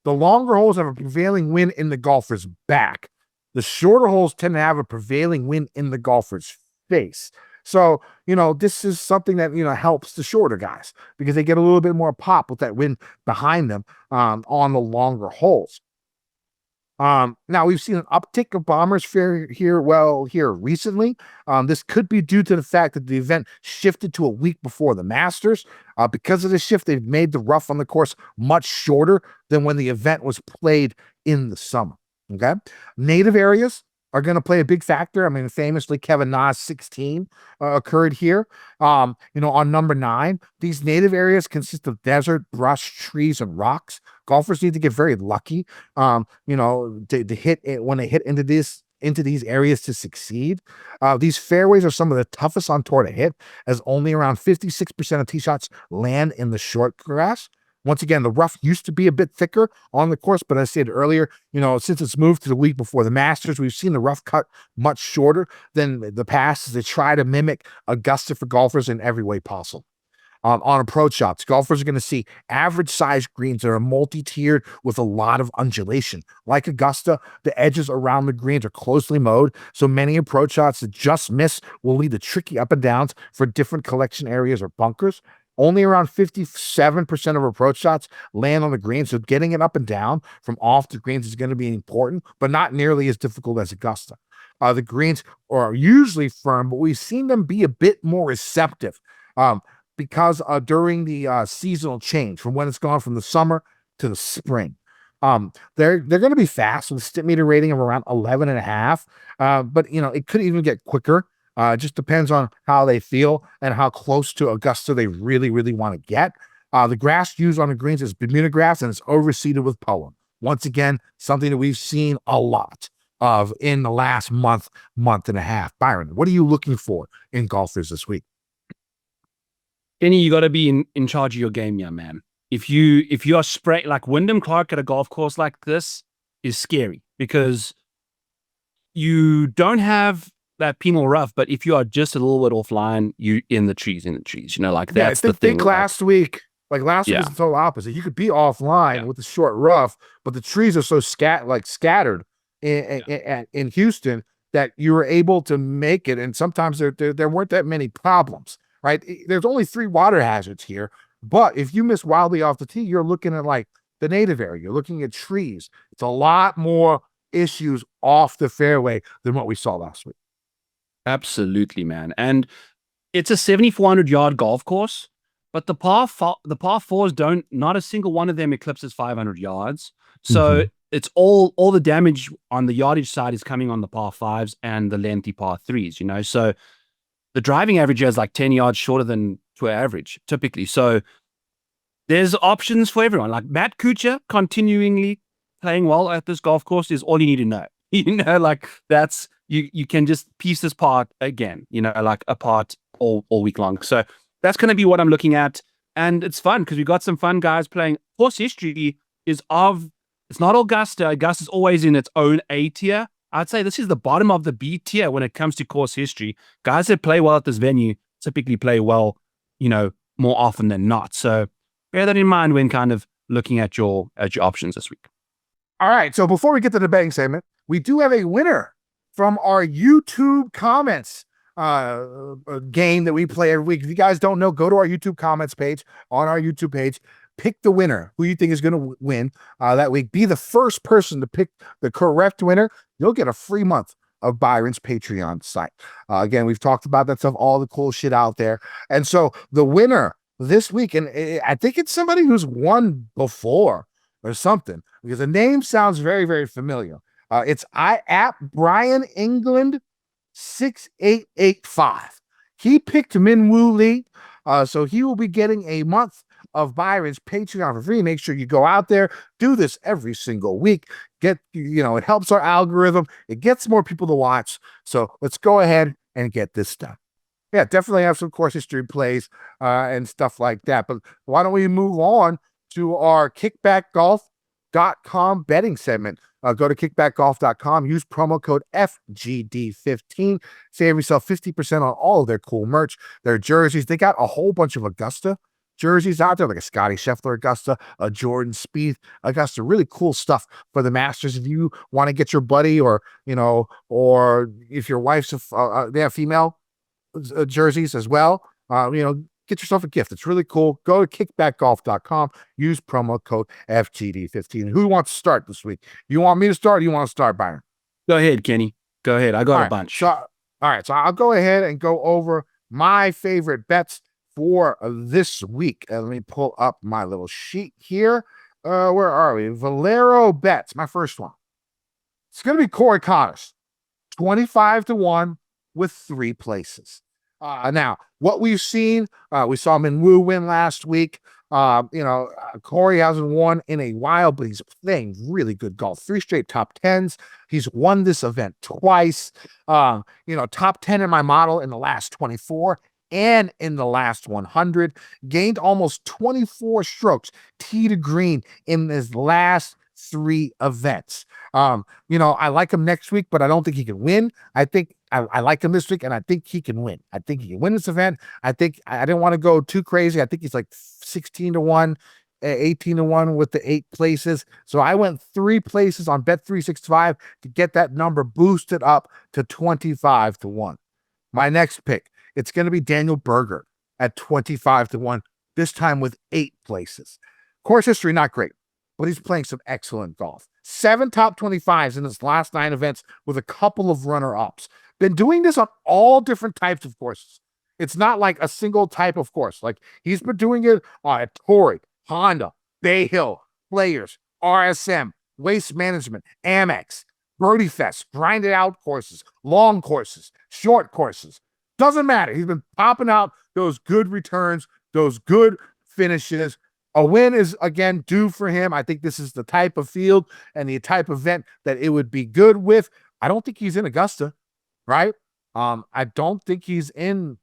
the longer holes have a prevailing wind in the golfer's back. The shorter holes tend to have a prevailing wind in the golfer's face. So, this is something that, helps the shorter guys because they get a little bit more pop with that wind behind them on the longer holes. Now we've seen an uptick of bombers here recently. This could be due to the fact that the event shifted to a week before the Masters. Because of the shift, they've made the rough on the course much shorter than when the event was played in the summer. Okay. Native areas are going to play a big factor. I mean, famously, Kevin Na's 16 occurred here. On number 9, these native areas consist of desert, brush, trees, and rocks. Golfers need to get very lucky, to hit it when they hit into these areas to succeed. These fairways are some of the toughest on tour to hit, as only around 56% of tee shots land in the short grass. Once again, the rough used to be a bit thicker on the course, but as I said earlier, since it's moved to the week before the Masters, we've seen the rough cut much shorter than the past as they try to mimic Augusta for golfers in every way possible. On approach shots, golfers are going to see average size greens that are multi-tiered with a lot of undulation. Like Augusta, the edges around the greens are closely mowed, so many approach shots that just miss will lead to tricky up and downs for different collection areas or bunkers. Only around 57% of approach shots land on the green. So getting it up and down from off the greens is going to be important, but not nearly as difficult as Augusta. The greens are usually firm, but we've seen them be a bit more receptive because during the seasonal change from when it's gone from the summer to the spring. They're going to be fast with a stick meter rating of around 11.5. But it could even get quicker. It just depends on how they feel and how close to Augusta they really, really want to get. The grass used on the greens is Bermuda grass, and it's overseeded with pollen. Once again, something that we've seen a lot of in the last month and a half. Byron, what are you looking for in golfers this week? Kenny, you got to be in charge of your game, young man. If you are spraying like Wyndham Clark at a golf course like this is scary because you don't have that penal rough, but if you are just a little bit offline, you in the trees, like that's the thing. Last week was the total opposite. You could be offline with the short rough, but the trees are so scattered in Houston that you were able to make it. And sometimes there weren't that many problems, right? There's only 3 water hazards here, but if you miss wildly off the tee, you're looking at like the native area. You're looking at trees. It's a lot more issues off the fairway than what we saw last week. Absolutely, man. And it's a 7,400 yard golf course, but the par fours not a single one of them eclipses 500 yards. So it's all the damage on the yardage side is coming on the par fives and the lengthy par threes, So the driving average is like 10 yards shorter than tour average typically. So there's options for everyone. Like Matt Kuchar continually playing well at this golf course is all you need to know. Like that's you can just piece this part again, like apart all week long. So that's going to be what I'm looking at. And it's fun because we got some fun guys playing. Course history it's not Augusta. Augusta's always in its own A tier. I'd say this is the bottom of the B tier when it comes to course history. Guys that play well at this venue typically play well, more often than not. So bear that in mind when kind of looking at your options this week. All right. So before we get to the betting segment, we do have a winner from our YouTube comments game that we play every week. If you guys don't know, go to our YouTube comments page on our YouTube page. Pick the winner, who you think is going to win that week. Be the first person to pick the correct winner. You'll get a free month of Byron's Patreon site. Again, we've talked about that stuff, all the cool shit out there. And so the winner this week, and I think it's somebody who's won before or something, because the name sounds very, very familiar. It's at Brian England 6885. He picked Minwoo Lee, so he will be getting a month of Byron's Patreon for free. Make sure you go out there, do this every single week. It helps our algorithm. It gets more people to watch. So let's go ahead and get this done. Yeah, definitely have some course history plays and stuff like that. But why don't we move on to our kickbackgolf.com betting segment. Go to kickbackgolf.com, use promo code FGD15, save yourself 50% on all of their cool merch, their jerseys. They got a whole bunch of Augusta jerseys out there, like a Scottie Scheffler Augusta, a Jordan Spieth Augusta, really cool stuff for the Masters. If you want to get your buddy or if your wife's, they have female jerseys as well, get yourself a gift. It's really cool. Go to kickbackgolf.com. Use promo code FGD15. Who wants to start this week? You want me to start or you want to start, Byron? Go ahead, Kenny. Go ahead. I got a bunch. All right. So I'll go ahead and go over my favorite bets for this week. Let me pull up my little sheet here. Where are we? Valero bets. My first one. It's going to be Corey Connors. 25-1 with 3 places. Now, what we've seen, we saw Minwoo win last week. Corey hasn't won in a while, but he's playing really good golf. 3 straight top 10s. He's won this event twice. Top 10 in my model in the last 24 and in the last 100. Gained almost 24 strokes tee to green in his last 3 events. I like him next week, but I don't think he can win. I think I like him this week, and I think he can win. I think he can win this event. I think I didn't want to go too crazy. I think he's like 16-1, 18-1 with the 8 places. So I went 3 places on Bet365 to get that number boosted up to 25-1. My next pick, it's going to be Daniel Berger at 25-1. this time with 8 places. Course history, not great, but he's playing some excellent golf. 7 top 25s in his last 9 events with a couple of runner-ups. Been doing this on all different types of courses. It's not like a single type of course. Like, he's been doing it on Torrey, Honda, Bay Hill, Players, RSM, Waste Management, Amex, Birdie Fest, grinded out courses, long courses, short courses. Doesn't matter. He's been popping out those good returns, those good finishes. A win is, again, due for him. I think this is the type of field and the type of event that it would be good with. I don't think he's in Augusta, right? I don't think he's in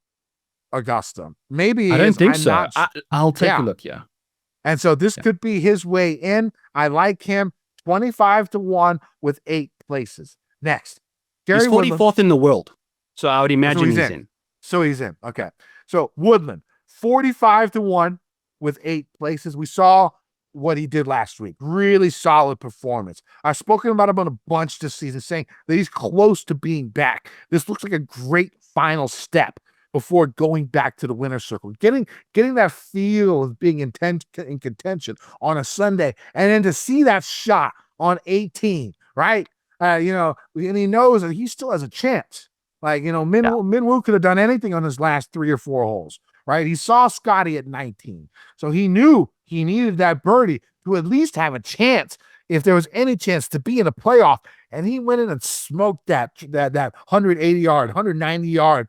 Augusta. Maybe I don't think I'm so. I'll take a look, yeah. And so this could be his way in. I like him. 25-1 with 8 places. Next. He's 44th in the world. So I would imagine he's in. So he's in. Okay. So Woodland, 45-1 with 8 places. We saw what he did last week. Really solid performance. I've spoken about him on a bunch this season, saying that he's close to being back. This looks like a great final step before going back to the winner's circle. Getting that feel of being in contention on a Sunday, and then to see that shot on 18, right? And he knows that he still has a chance. Like, Minwoo could have done anything on his last 3 or 4 holes, right? He saw Scottie at 19. So he knew he needed that birdie to at least have a chance, if there was any chance to be in a playoff. And he went in and smoked that 180 yard, 190 yard,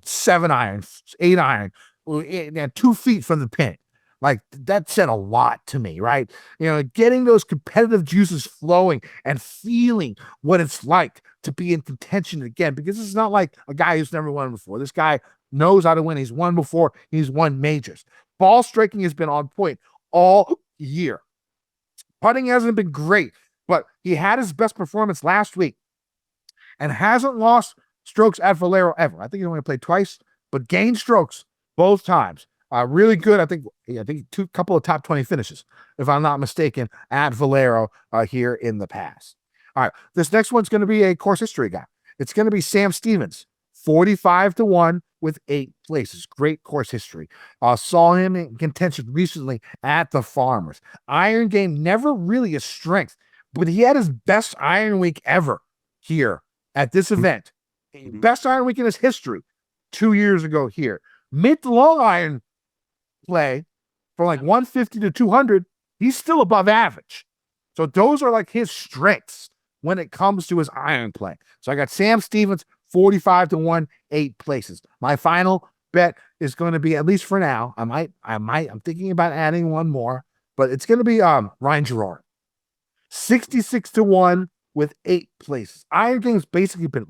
7 iron, 8 iron, and 2 feet from the pin. Like, that said a lot to me, right? Getting those competitive juices flowing and feeling what it's like to be in contention again, because this is not like a guy who's never won before. This guy knows how to win. He's won before. He's won majors. Ball striking has been on point all year. Putting hasn't been great, but he had his best performance last week and hasn't lost strokes at Valero ever. I think he only played twice, but gained strokes both times. Really good. I think couple of top 20 finishes, if I'm not mistaken, at Valero here in the past. All right, this next one's going to be a course history guy. It's going to be Sam Stevens, 45-1 with 8 places. Great course history. Saw him in contention recently at the Farmers. Iron game, never really a strength, but he had his best iron week ever here at this event. Best iron week in his history 2 years ago here. Mid to long iron play from like 150 to 200, he's still above average. So those are like his strengths when it comes to his iron play. So I got Sam Stevens, 45-1, 8 places. My final bet is going to be, at least for now, I'm thinking about adding one more, but it's going to be Ryan Gerard, 66-1 with 8 places. Iron game's basically been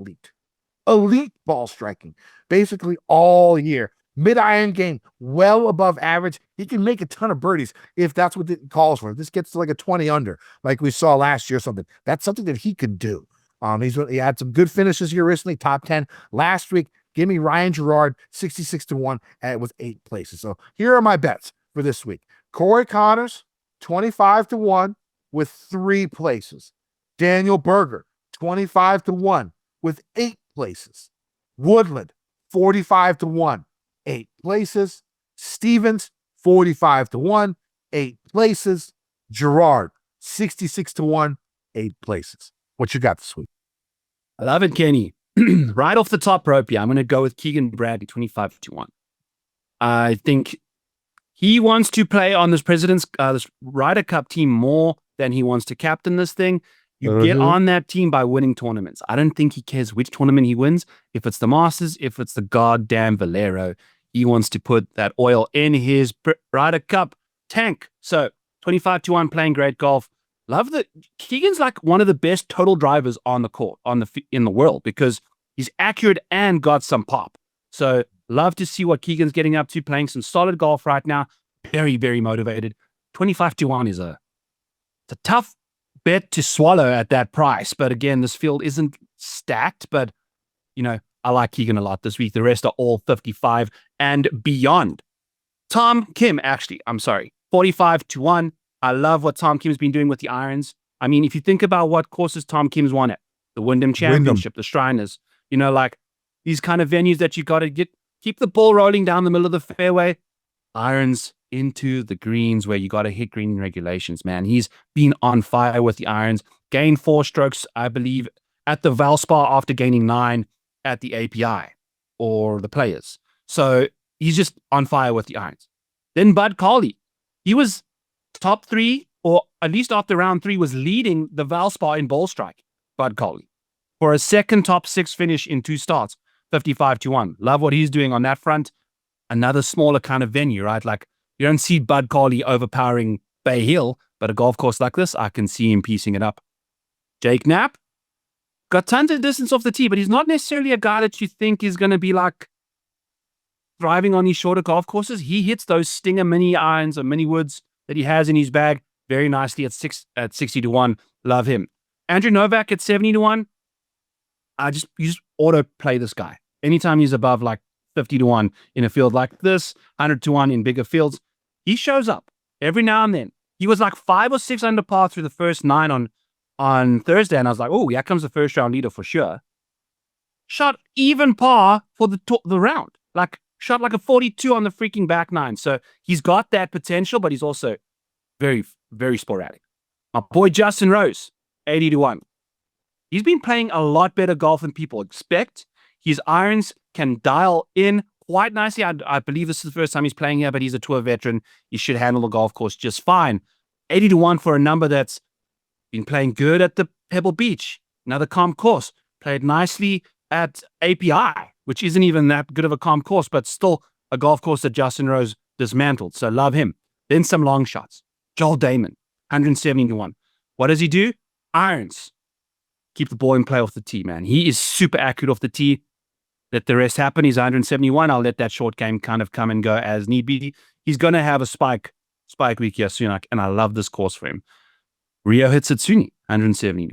elite ball striking basically all year. Mid-iron game, well above average. He can make a ton of birdies if that's what it calls for. If this gets to like a 20 under, like we saw last year or something, that's something that he can do. He had some good finishes here recently, top 10. Last week, give me Ryan Gerard, 66-1 with 8 places. So here are my bets for this week. Corey Connors, 25-1 with 3 places. Daniel Berger, 25-1 with 8 places. Woodland, 45-1. 8 places. Stevens, 45-1, 8 places. Gerard, 66-1, 8 places. What you got this week? I love it, Kenny. Right off the top rope, I'm going to go with Keegan Bradley, 25-1. I think he wants to play on this this Ryder Cup team more than he wants to captain this thing. You get on that team by winning tournaments. I don't think he cares which tournament he wins. If it's the Masters, if it's the goddamn Valero, he wants to put that oil in his Ryder Cup tank. So 25-1, playing great golf. Love that Keegan's like one of the best total drivers on the court, in the world, because he's accurate and got some pop. So love to see what Keegan's getting up to, playing some solid golf right now. Very, very motivated. 25-1 is it's a tough bet to swallow at that price. But again, this field isn't stacked, but I like Keegan a lot this week. The rest are all 55 and beyond. Tom Kim, 45-1. I love what Tom Kim's been doing with the irons. I mean, if you think about what courses Tom Kim's won at, the Wyndham Championship, the Shriners, like these kind of venues that you got to keep the ball rolling down the middle of the fairway. irons into the greens where you got to hit green regulations, man. He's been on fire with the irons. Gained 4 strokes, I believe, at the Valspar after gaining 9 at the API or the Players. So he's just on fire with the irons. Then Bud Cauley, he was top 3, or at least after round 3, was leading the Valspar in ball strike. Bud Cauley, for a second top 6 finish in 2 starts, 55-1. Love what he's doing on that front. Another smaller kind of venue, right? Like, you don't see Bud Cauley overpowering Bay Hill, but a golf course like this, I can see him piecing it up. Jake Knapp got tons of distance off the tee, but he's not necessarily a guy that you think is going to be like thriving on these shorter golf courses. He hits those stinger mini irons or mini woods that he has in his bag very nicely at 60-1. Love him. Andrew Novak at 70-1. You just auto play this guy. Anytime he's above like 50-1 in a field like this, 100-1 in bigger fields, he shows up every now and then. He was like 5 or 6 under par through the first 9 on Thursday, and I was like, oh, here comes the first round leader for sure. Shot even par for the round. Like, shot like a 42 on the freaking back 9. So he's got that potential, but he's also very, very sporadic. My boy Justin Rose, 80-1. He's been playing a lot better golf than people expect. His irons can dial in quite nicely. I believe this is the first time he's playing here, but he's a tour veteran. He should handle the golf course just fine. 80-1 for a number that's been playing good at the Pebble Beach. Another calm course. Played nicely at API, which isn't even that good of a calm course, but still a golf course that Justin Rose dismantled. So love him. Then some long shots. Joel Damon, 170-1. What does he do? Irons. Keep the ball in play off the tee, man. He is super accurate off the tee. Let the rest happen. He's 171. I'll let that short game kind of come and go as need be. He's going to have a spike week here soon, and I love this course for him. Ryo Hitsutsuni, 170-1.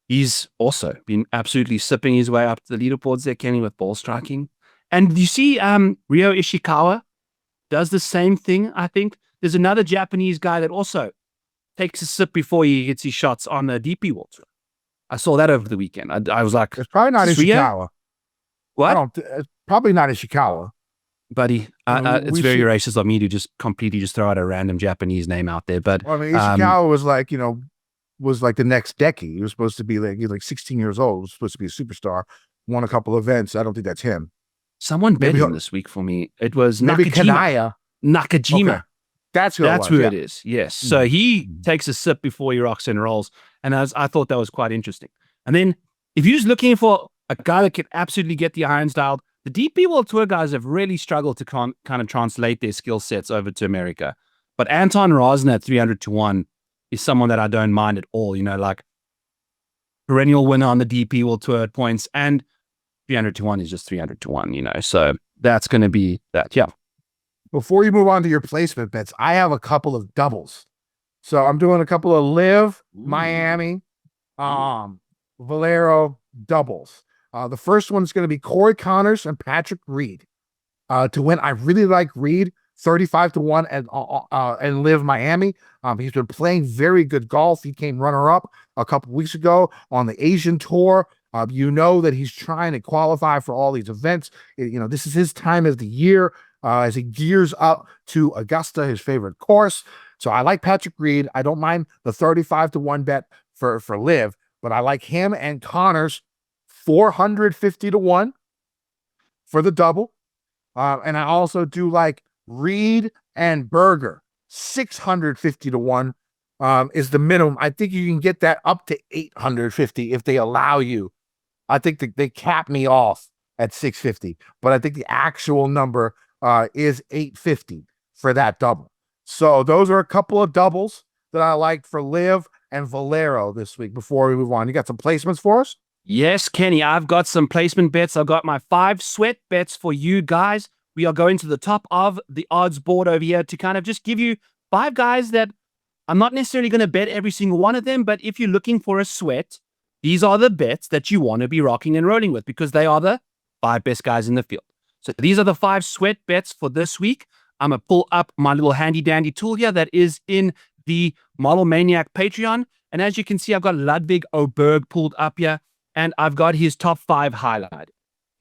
He's also been absolutely sipping his way up the leaderboards there, Kenny, with ball striking. And you see Ryo Ishikawa does the same thing, I think. There's another Japanese guy that also takes a sip before he hits his shots on the DP World Tour. I saw that over the weekend. I was like, it's probably not Ishikawa. What? It's probably not Ishikawa. Buddy, it's very racist of me to just completely throw out a random Japanese name out there. But well, I mean, Ishikawa was like the next Decky. He was supposed to be like 16 years old. He was supposed to be a superstar. Won a couple events. I don't think that's him. Someone bet him this week for me. It was maybe Nakajima. Okay. That's who it is. Yes. So he takes a sip before he rocks and rolls. And I thought that was quite interesting. And then if you're just looking for a guy that can absolutely get the irons dialed, the DP World Tour guys have really struggled to kind of translate their skill sets over to America. But Anton Rosner at 300-1 is someone that I don't mind at all. You know, like perennial winner on the DP World Tour at points, and 300-1 is just 300-1, you know. So that's going to be that. Yeah. Before you move on to your placement bets, I have a couple of doubles. So I'm doing a couple of Live, Miami, Valero doubles. The first one's going to be Corey Connors and Patrick Reed to win. I really like Reed, 35-1 and Live Miami. He's been playing very good golf. He came runner-up a couple weeks ago on the Asian Tour. You know that he's trying to qualify for all these events. This is his time of the year as he gears up to Augusta, his favorite course. So I like Patrick Reed. I don't mind the 35-1 bet for Live, but I like him and Connors 450-1 for the double. And I also do like Reed and Berger 650-1 is the minimum. I think you can get that up to 850 if they allow you. I think they cap me off at 650, but I think the actual number is 850 for that double. So those are a couple of doubles that I like for Live and Valero this week. Before we move on, you got some placements for us? Yes, Kenny, I've got some placement bets. I've got my 5 sweat bets for you guys. We are going to the top of the odds board over here to kind of just give you 5 guys that I'm not necessarily going to bet every single one of them, but if you're looking for a sweat, these are the bets that you want to be rocking and rolling with because they are the 5 best guys in the field. So these are the 5 sweat bets for this week. I'm going to pull up my little handy dandy tool here that is in the Model Maniac Patreon. And as you can see, I've got Ludwig Oberg pulled up here, and I've got his top 5 highlighted.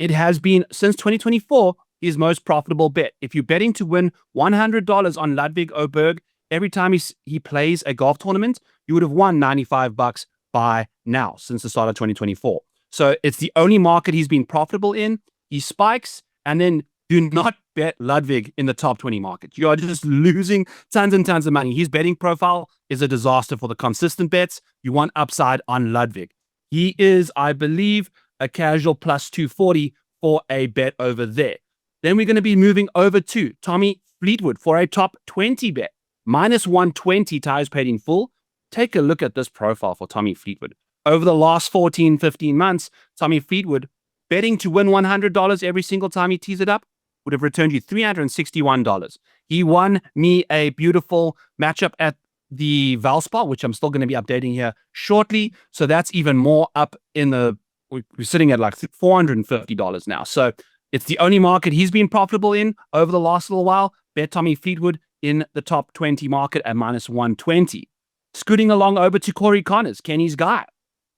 It has been, since 2024, his most profitable bet. If you're betting to win $100 on Ludwig Oberg every time he plays a golf tournament, you would have won $95 by now since the start of 2024. So it's the only market he's been profitable in. He spikes, and then do not bet Ludwig in the top 20 market. You are just losing tons and tons of money. His betting profile is a disaster for the consistent bets. You want upside on Ludwig. He is, I believe, a casual plus 240 for a bet over there. Then we're going to be moving over to Tommy Fleetwood for a top 20 bet. Minus 120 tires paid in full. Take a look at this profile for Tommy Fleetwood. Over the last 14, 15 months, Tommy Fleetwood, betting to win $100 every single time he tees it up, would have returned you $361. He won me a beautiful matchup at the Valspar, which I'm still going to be updating here shortly. So that's even more up in the, we're sitting at like $450 now. So it's the only market he's been profitable in over the last little while. Bet Tommy Fleetwood in the top 20 market at minus 120. Scooting along over to Corey Connors, Kenny's guy.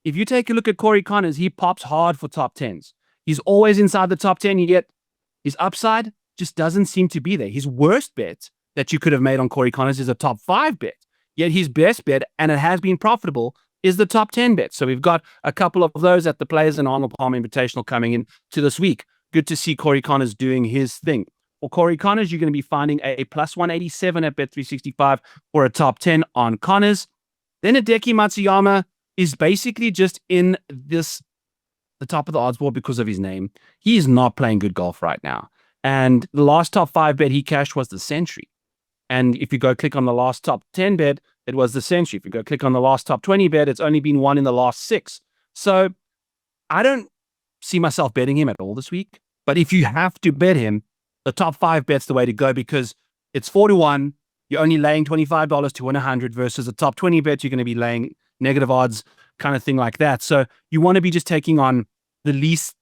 If you take a look at Corey Connors, he pops hard for top 10s. He's always inside the top 10, yet his upside just doesn't seem to be there. His worst bet that you could have made on Corey Connors is a top 5 bet. Yet his best bet, and it has been profitable, is the top 10 bet. So we've got a couple of those at the Players and Arnold Palmer Invitational coming in to this week. Good to see Corey Connors doing his thing. For Corey Connors, you're going to be finding a plus 187 at Bet365 for a top 10 on Connors. Then Hideki Matsuyama is basically just in the top of the odds board because of his name. He is not playing good golf right now. And the last top 5 bet he cashed was the Century. And if you go click on the last top 10 bet, it was the Century. If you go click on the last top 20 bet, it's only been one in the last 6. So I don't see myself betting him at all this week. But if you have to bet him, the top 5 bet's the way to go because it's 4-1. You're only laying $25 to win 100 versus a top 20 bet. You're going to be laying negative odds, kind of thing like that. So you want to be just taking on the least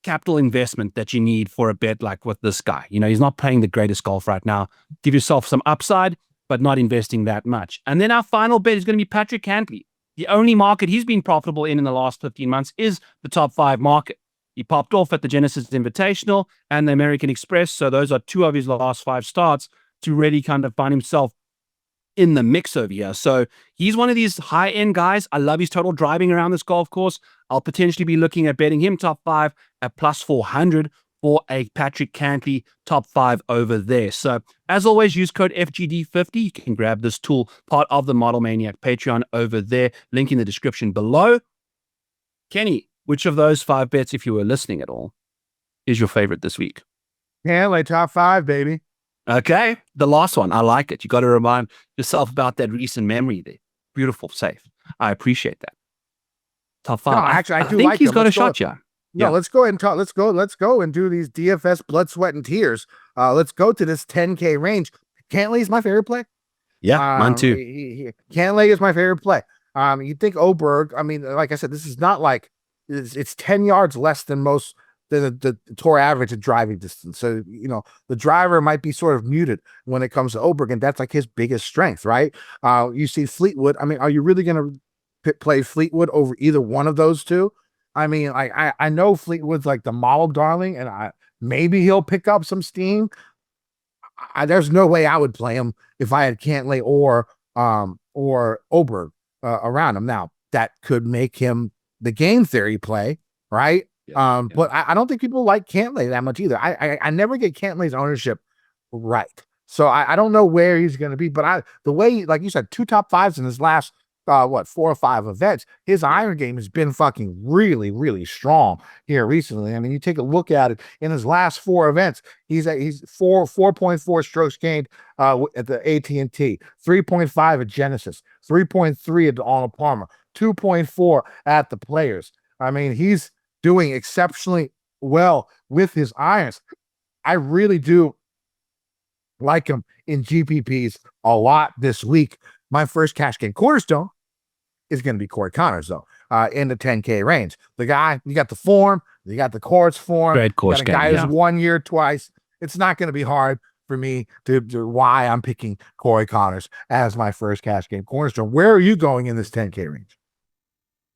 capital investment that you need for a bet like with this guy. You know, he's not playing the greatest golf right now. Give yourself some upside, but not investing that much. And then our final bet is going to be Patrick Cantley. The only market he's been profitable in the last 15 months is the top 5 market. He popped off at the Genesis Invitational and the American Express. So those are 2 of his last 5 starts to really kind of find himself in the mix over here. So he's one of these high-end guys. I love his total driving around this golf course. I'll potentially be looking at betting him top 5 at plus 400 for a Patrick Cantley top 5 over there. So as always, use code FGD50. You can grab this tool, part of the Model Maniac Patreon over there. Link in the description below. Kenny, which of those 5 bets, if you were listening at all, is your favorite this week? Yeah, like top 5, baby. Okay, the last one. I like it. You got to remind yourself about that recent memory there. Beautiful, safe. I appreciate that. Top 5. No, actually, I think like he's him. got a shot, yeah. No, let's go ahead and talk. Let's go and do these DFS blood, sweat, and tears. Let's go to this 10K range. Cantley is my favorite play. Yeah, mine too. Cantley is my favorite play. You think Oberg? I mean, like I said, this is not like it's 10 yards less than most the tour average at driving distance. So, you know, the driver might be sort of muted when it comes to Oberg, and that's like his biggest strength, right? You see Fleetwood. I mean, are you really going to play Fleetwood over either one of those two? I mean, I know Fleetwood's like the model darling, and maybe he'll pick up some steam. There's no way I would play him if I had Cantley or Oberg around him. Now, that could make him the game theory play, right? But I don't think people like Cantley that much either. I never get Cantley's ownership right. So I don't know where he's going to be, but the way, like you said, 2 top 5s in his last 4 or 5 events, his iron game has been fucking really, really strong here recently. I mean, you take a look at it in his last 4 events, he's 4.4 strokes gained at the AT&T, 3.5 at Genesis, 3.3 at the Arnold Palmer, 2.4 at the Players. I mean, he's doing exceptionally well with his irons. I really do like him in GPPs a lot this week. My first cash game cornerstone is going to be Corey Connors, though, in the 10K range. The guy, you got the form, you got the course form, Great course you got a guy who's 1 year twice. It's not going to be hard for me to why I'm picking Corey Connors as my first cash game cornerstone. Where are you going in this 10K range?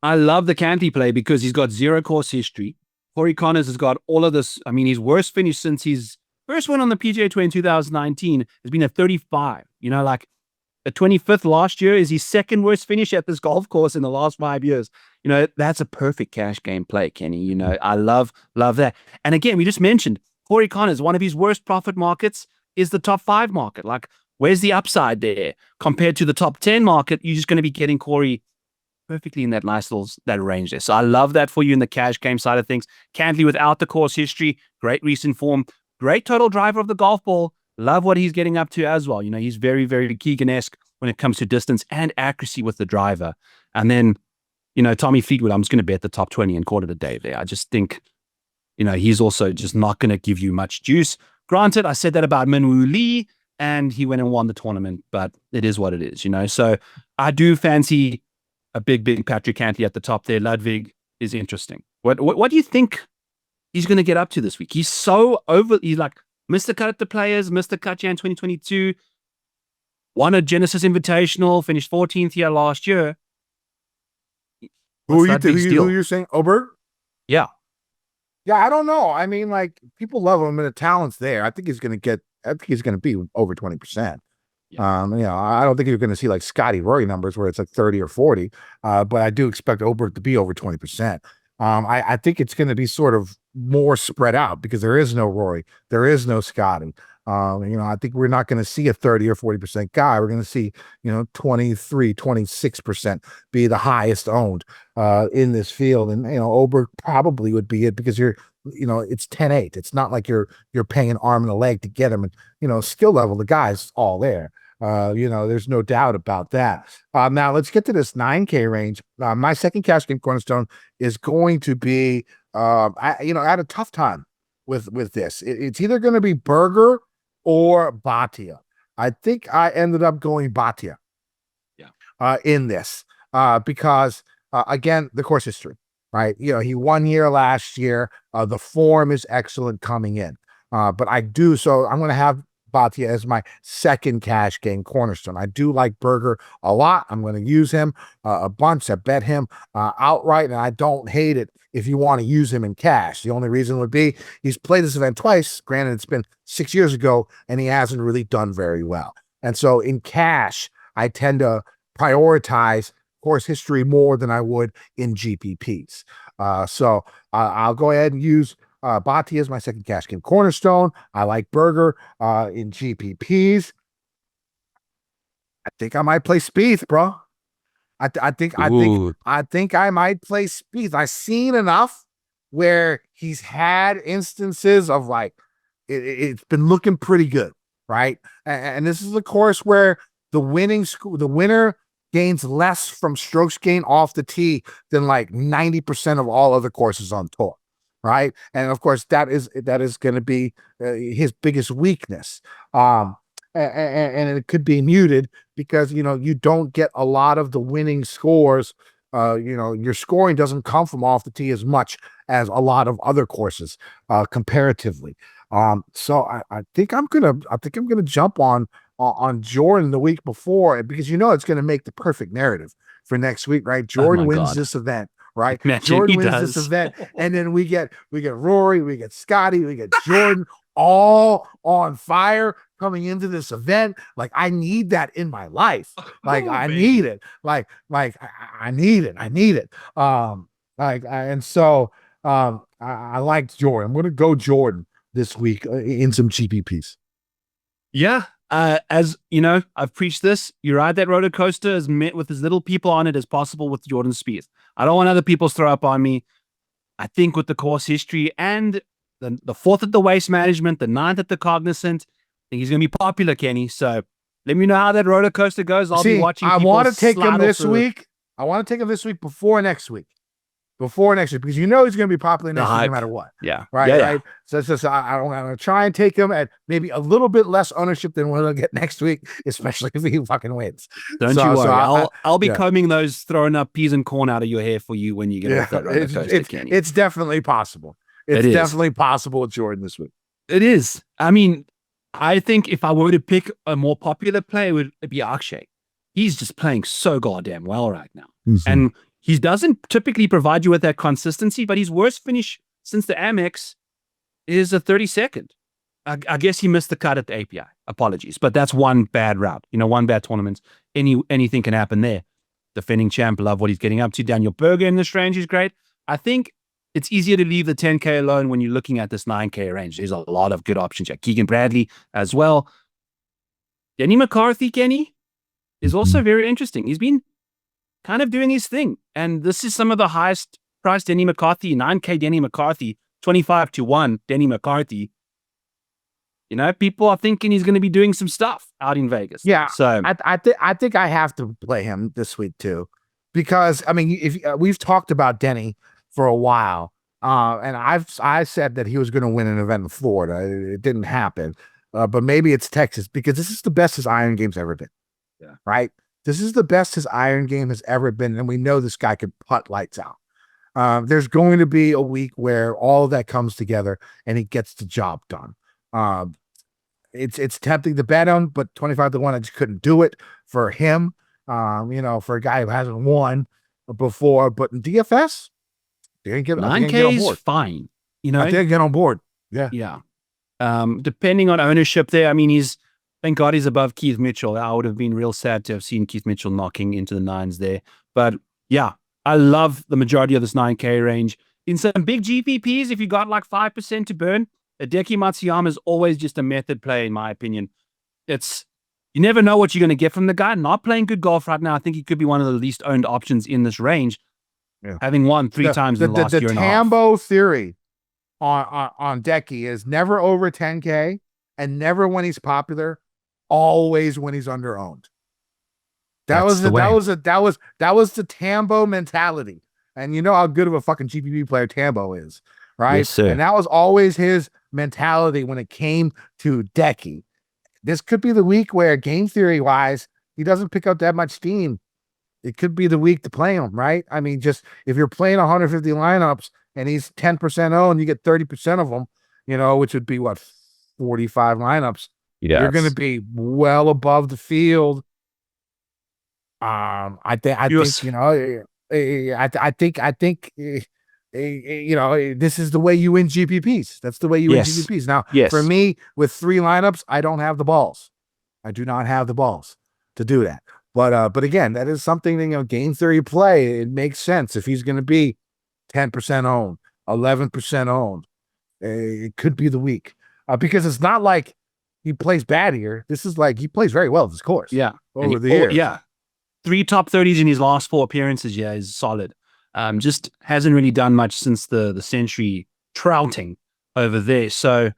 I love the Cantley play because he's got 0 course history, Corey Connors has got all of this. I mean, his worst finish since his first win on the PGA Tour in 2019 has been a 35. You know, like a 25th last year is his second worst finish at this golf course in the last 5 years. You know, that's a perfect cash game play, Kenny. You know, I love that. And again, we just mentioned Corey Connors, one of his worst profit markets is the top 5 market. Like, where's the upside there? Compared to the top 10 market, you're just going to be getting Corey perfectly in that nice little that range there. So I love that for you in the cash game side of things. Cantley without the course history, great recent form, great total driver of the golf ball. Love what he's getting up to as well. You know, he's very, very Keegan-esque when it comes to distance and accuracy with the driver. And then, you know, Tommy Fleetwood, I'm just going to bet the top 20 and call it a day there. I just think, you know, he's also just not going to give you much juice. Granted, I said that about Minwoo Lee, and he went and won the tournament, but it is what it is, you know. So I do fancy a big Patrick Cantley at the top there. Ludwig is interesting. What do you think he's going to get up to this week? He's so over. He's like Mr. Cut at the Players, Mr. Cut Jan 2022, won a Genesis Invitational, finished 14th here last year. Who are you saying? Oberg? Yeah. Yeah, I don't know. I mean, like, people love him and the talent's there. I think he's going to be over 20%. Yeah. You know, I don't think you're going to see like Scottie Rory numbers where it's like 30 or 40. But I do expect Oberg to be over 20%. I think it's going to be sort of more spread out because there is no Rory. There is no Scottie. You know, I think we're not going to see a 30 or 40% guy. We're going to see, you know, 23, 26% be the highest owned in this field. And, you know, Oberg probably would be it because you know, it's 10-8. It's not like you're paying an arm and a leg to get him. And, you know, skill level, the guy's all there. You know, there's no doubt about that. Now let's get to this 9K range. My second cash game cornerstone is going to be, you know, I had a tough time with this. It's either going to be Berger or Bhatia. I think I ended up going Bhatia. Yeah. In this, because again, the course history, right? You know, he won here last year. The form is excellent coming in. But I'm going to have Bhatia as my second cash game cornerstone. I do like Berger a lot. I'm going to use him a bunch. I bet him outright, and I don't hate it if you want to use him in cash. The only reason would be he's played this event twice. Granted, it's been 6 years ago, and he hasn't really done very well. And so in cash, I tend to prioritize course history more than I would in GPPs. So I'll go ahead and use Bhatia is my second cash game cornerstone. I like Berger in GPPs. I think I might play Spieth, bro. I think I might play Spieth. I've seen enough where he's had instances of like it's been looking pretty good, right? And this is a course where the winner gains less from strokes gain off the tee than like 90% of all other courses on tour. Right. And of course, that is going to be his biggest weakness. And it could be muted because, you know, you don't get a lot of the winning scores. You know, your scoring doesn't come from off the tee as much as a lot of other courses comparatively. So I think I'm gonna jump on Jordan the week before because, you know, it's going to make the perfect narrative for next week. Right. Jordan wins this event. Right. Jordan wins this event. And then we get Rory, we get Scottie, we get Jordan all on fire coming into this event. Like, I need that in my life. Like, I need it. Like I need it. I need it. I like Jordan. I'm going to go Jordan this week in some GPPs. Yeah. As you know, I've preached this. You ride that roller coaster as with as little people on it as possible with Jordan Spieth. I don't want other people's throw up on me. I think with the course history and the fourth at the Waste Management, the ninth at the Cognizant, I think he's going to be popular, Kenny. So let me know how that roller coaster goes. I'll be watching. I want to take him this week. I want to take him this week before next week. Because you know he's going to be popular next week no matter what. Yeah. Right. Yeah, right. So I'm going to try and take him at maybe a little bit less ownership than what he'll get next week, especially if he fucking wins. Don't you worry. I'll be combing those throwing up peas and corn out of your hair for you when you get off that roller coaster, Kenny. It's definitely possible. It's definitely possible with Jordan this week. It is. I mean, I think if I were to pick a more popular player, it would be Akshay. He's just playing so goddamn well right now. Mm-hmm. And he doesn't typically provide you with that consistency, but his worst finish since the Amex is a 32nd. I guess he missed the cut at the API. Apologies. But that's one bad route. One bad tournament. Anything can happen there. Defending champ, love what he's getting up to. Daniel Berger in this range is great. I think it's easier to leave the 10K alone when you're looking at this 9K range. There's a lot of good options here. Keegan Bradley as well. Denny McCarthy, Kenny, is also very interesting. He's been kind of doing his thing. And this is some of the highest priced Denny McCarthy, 9K Denny McCarthy, 25-1 Denny McCarthy. People are thinking he's going to be doing some stuff out in Vegas. Yeah. So I think I have to play him this week too, because if we've talked about Denny for a while, and I said that he was going to win an event in Florida. It didn't happen, but maybe it's Texas, because this is the best his iron game's ever been. Yeah. Right. This is the best his iron game has ever been, and we know this guy can putt lights out. There's going to be a week where all of that comes together and he gets the job done. It's tempting to bet on, but 25-1, I just couldn't do it for him. For a guy who hasn't won before, but in DFS, they didn't get 9K is fine. I did get on board. Yeah. Yeah. Depending on ownership there, thank God he's above Keith Mitchell. I would have been real sad to have seen Keith Mitchell knocking into the 9s there. But yeah, I love the majority of this 9K range. In some big GPPs, if you got like 5% to burn, Hideki Matsuyama is always just a method play, in my opinion. You never know what you're going to get from the guy. Not playing good golf right now. I think he could be one of the least owned options in this range. Yeah. Having won 3 times in the last year and a half. The Tambo theory on Decky is never over 10K and never when he's popular, always when he's underowned. That was the Tambo mentality. And you know how good of a fucking GPP player Tambo is, right? Yes, sir. And that was always his mentality when it came to Decky. This could be the week where, game theory wise, he doesn't pick up that much steam. It could be the week to play him, right? Just if you're playing 150 lineups and he's 10% owned, you get 30% of them, which would be 45 lineups. Yes. You're going to be well above the field. I think this is the way you win GPPs. That's the way you win GPPs. Now, for me, with 3 lineups, I don't have the balls. I do not have the balls to do that. But again, that is something, game theory play. It makes sense if he's going to be 10% owned, 11% owned. It could be the week, because it's not like he plays bad here. This is like he plays very well this course. Yeah, over the years. Yeah, 3 top 30s in his last 4 appearances. Yeah, is solid. Just hasn't really done much since the century trouting over there. So,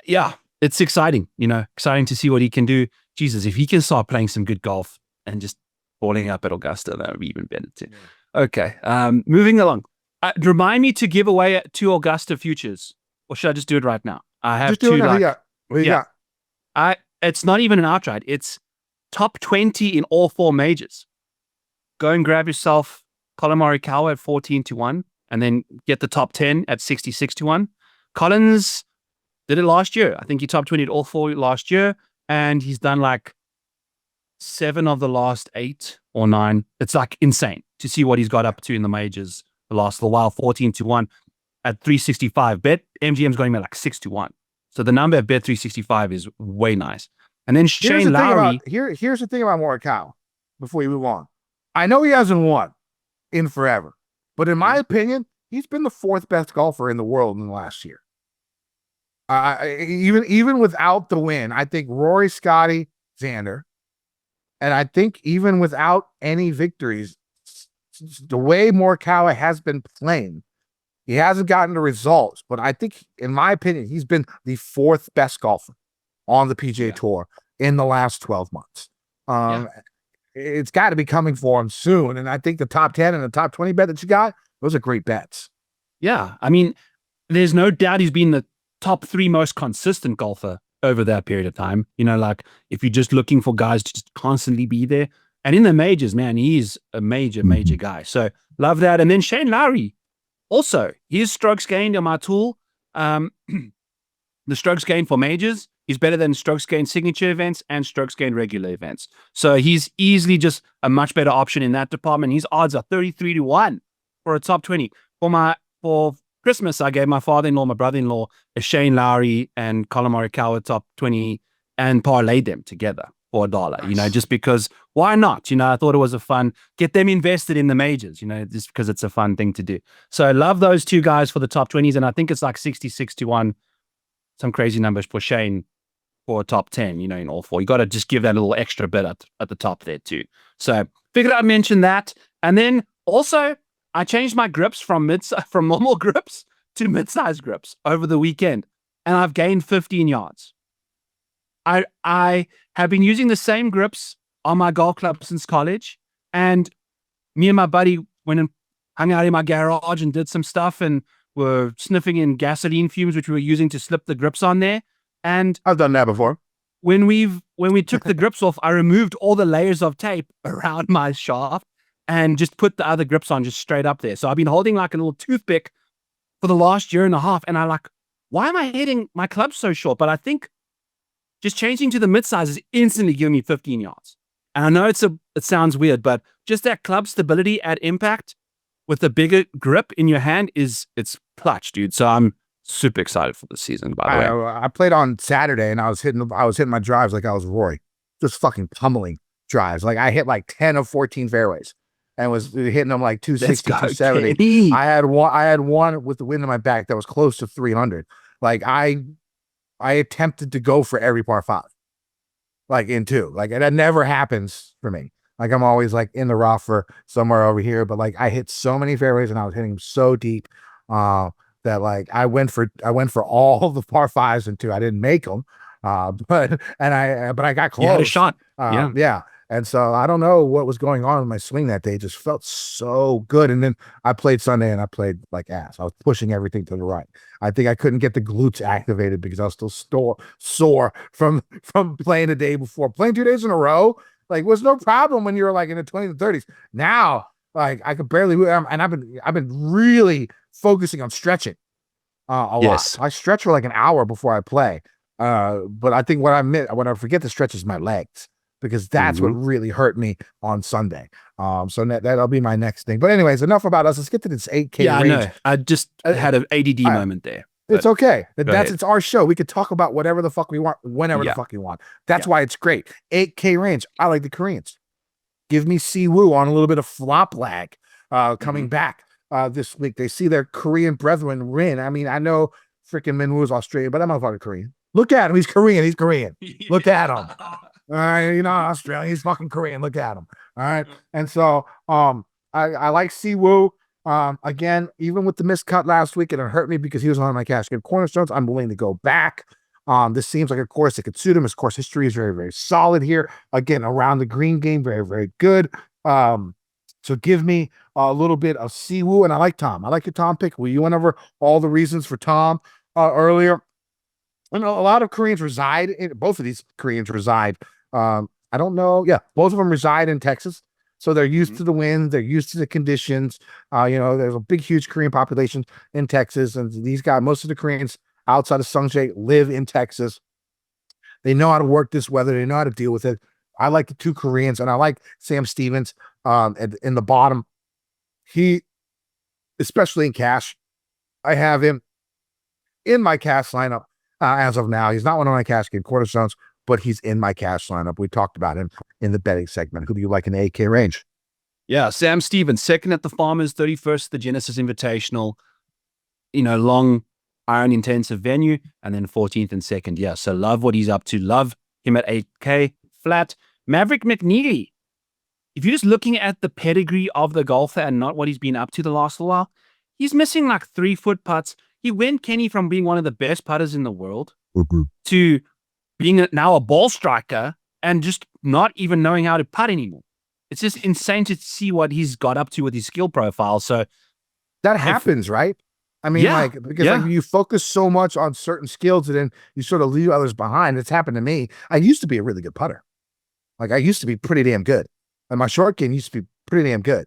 yeah, it's exciting. Exciting to see what he can do. Jesus, if he can start playing some good golf and just balling up at Augusta, that would be even better too. Yeah. Okay, moving along. Remind me to give away 2 Augusta futures, or should I just do it right now? I have just 2. What you got? It's not even an outright. It's top 20 in all 4 majors. Go and grab yourself Colin Morikawa at 14-1, and then get the top 10 at 66-1. Collins did it last year. I think he top 20 at all 4 last year, and he's done like 7 of the last 8 or 9. It's like insane to see what he's got up to in the majors the last little while. 14-1 at 365. Bet MGM's got him at like 6-1. So the number at Bet 365 is way nice. And then Shane Lowry. Here's the thing about Morikawa before you move on. I know he hasn't won in forever, but in my opinion, he's been the 4th best golfer in the world in the last year. Even without the win, I think Rory, Scottie, Xander, and I think even without any victories, the way Morikawa has been playing, he hasn't gotten the results, but I think, in my opinion, he's been the 4th best golfer on the PGA Tour in the last 12 months. It's got to be coming for him soon, and I think the top 10 and the top 20 bet that you got, those are great bets. Yeah, there's no doubt he's been the top 3 most consistent golfer over that period of time. Like if you're just looking for guys to just constantly be there. And in the majors, man, he's a major guy. So love that. And then Shane Lowry, also, his strokes gained on my tool. The strokes gained for majors is better than strokes gained signature events and strokes gained regular events. So he's easily just a much better option in that department. His odds are 33-1 for a top 20. For Christmas, I gave my father-in-law, my brother-in-law, a Shane Lowry and Colin Morikawa top 20 and parlayed them together for $1, you know, just because, why not? You know, I thought it was a fun, get them invested in the majors, you know, just because it's a fun thing to do. So I love those two guys for the top 20s. And I think it's like 66-1, some crazy numbers for Shane for a top 10, you know, in all four. You got to just give that a little extra bit at the top there too. So figured I'd mention that. And then also, I changed my grips from normal grips to mid-size grips over the weekend, and I've gained 15 yards. I have been using the same grips on my golf club since college, and me and my buddy went and hung out in my garage and did some stuff, and were sniffing in gasoline fumes, which we were using to slip the grips on there. And I've done that before. When we took the grips off, I removed all the layers of tape around my shaft and just put the other grips on just straight up there. So I've been holding like a little toothpick for the last year and a half. And I'm like, why am I hitting my club so short? But I think just changing to the mid-size is instantly giving me 15 yards. And I know it sounds weird, but just that club stability at impact with the bigger grip in your hand it's clutch, dude. So I'm super excited for the season, by the way. I played on Saturday and I was hitting my drives like I was Rory. Just fucking pummeling drives. Like I hit like 10 of 14 fairways. And was hitting them like 260, 270. I had one with the wind in my back that was close to 300. Like I attempted to go for every par 5, like in 2. Like, and that never happens for me. Like I'm always like in the rough or somewhere over here. But like I hit so many fairways and I was hitting them so deep that like I went for all the par 5s in 2. I didn't make them, but I got close. You had a shot. Yeah. And so I don't know what was going on in my swing that day. It just felt so good. And then I played Sunday and I played like ass. I was pushing everything to the right. I think I couldn't get the glutes activated because I was still sore from playing the day before. Playing 2 days in a row, like, was no problem when you were like in the 20s and 30s. Now, like, I could barely move. And I've been really focusing on stretching a lot. I stretch for like an hour before I play. But I think when I forget to stretch is my legs, because that's what really hurt me on Sunday. So that'll be my next thing. But anyways, enough about us. Let's get to this 8K range. I know. I just had an ADD moment there. It's okay. It's our show. We could talk about whatever the fuck we want, whenever the fuck we want. That's why it's great. 8K range. I like the Koreans. Give me Siwoo on a little bit of flop lag coming back this week. They see their Korean brethren win. I mean, I know freaking Minwoo is Australian, but I'm not fucking Korean. Look at him. He's Korean. He's Korean. Look at him. All right, you know, Australian. He's fucking Korean. Look at him. All right. And so I like Siwoo. Again, even with the miscut last week, it hurt me because he was on my cash game cornerstones. I'm willing to go back. This seems like a course that could suit him. His course history is very, very solid here. Again, around the green game, very, very good. So give me a little bit of Siwoo, and I like Tom. I like your Tom pick. You went over all the reasons for Tom earlier. I know a lot of Koreans reside in, both of these Koreans reside. I don't know. Yeah, both of them reside in Texas. So they're used to the wind. They're used to the conditions. You know, there's a big, huge Korean population in Texas. And these guys, most of the Koreans outside of Sungjae live in Texas. They know how to work this weather. They know how to deal with it. I like the two Koreans, and I like Sam Stevens in the bottom. He, especially in cash, I have him in my cash lineup as of now. He's not one of my cash game cornerstones, but he's in my cash lineup. We talked about him in the betting segment. Who do you like in the 8K range? Yeah, Sam Stevens, second at the Farmers, 31st at the Genesis Invitational, you know, long iron intensive venue, and then 14th and second. Yeah, so love what he's up to. Love him at 8K flat. Maverick McNeely, if you're just looking at the pedigree of the golfer and not what he's been up to the last little while, he's missing like 3-foot putts. He went, Kenny, from being one of the best putters in the world to being now a ball striker and just not even knowing how to putt anymore. It's just insane to see what he's got up to with his skill profile. So that happens, right? I mean, like you focus so much on certain skills and then you sort of leave others behind. It's happened to me. I used to be a really good putter. Like I used to be pretty damn good. And my short game used to be pretty damn good.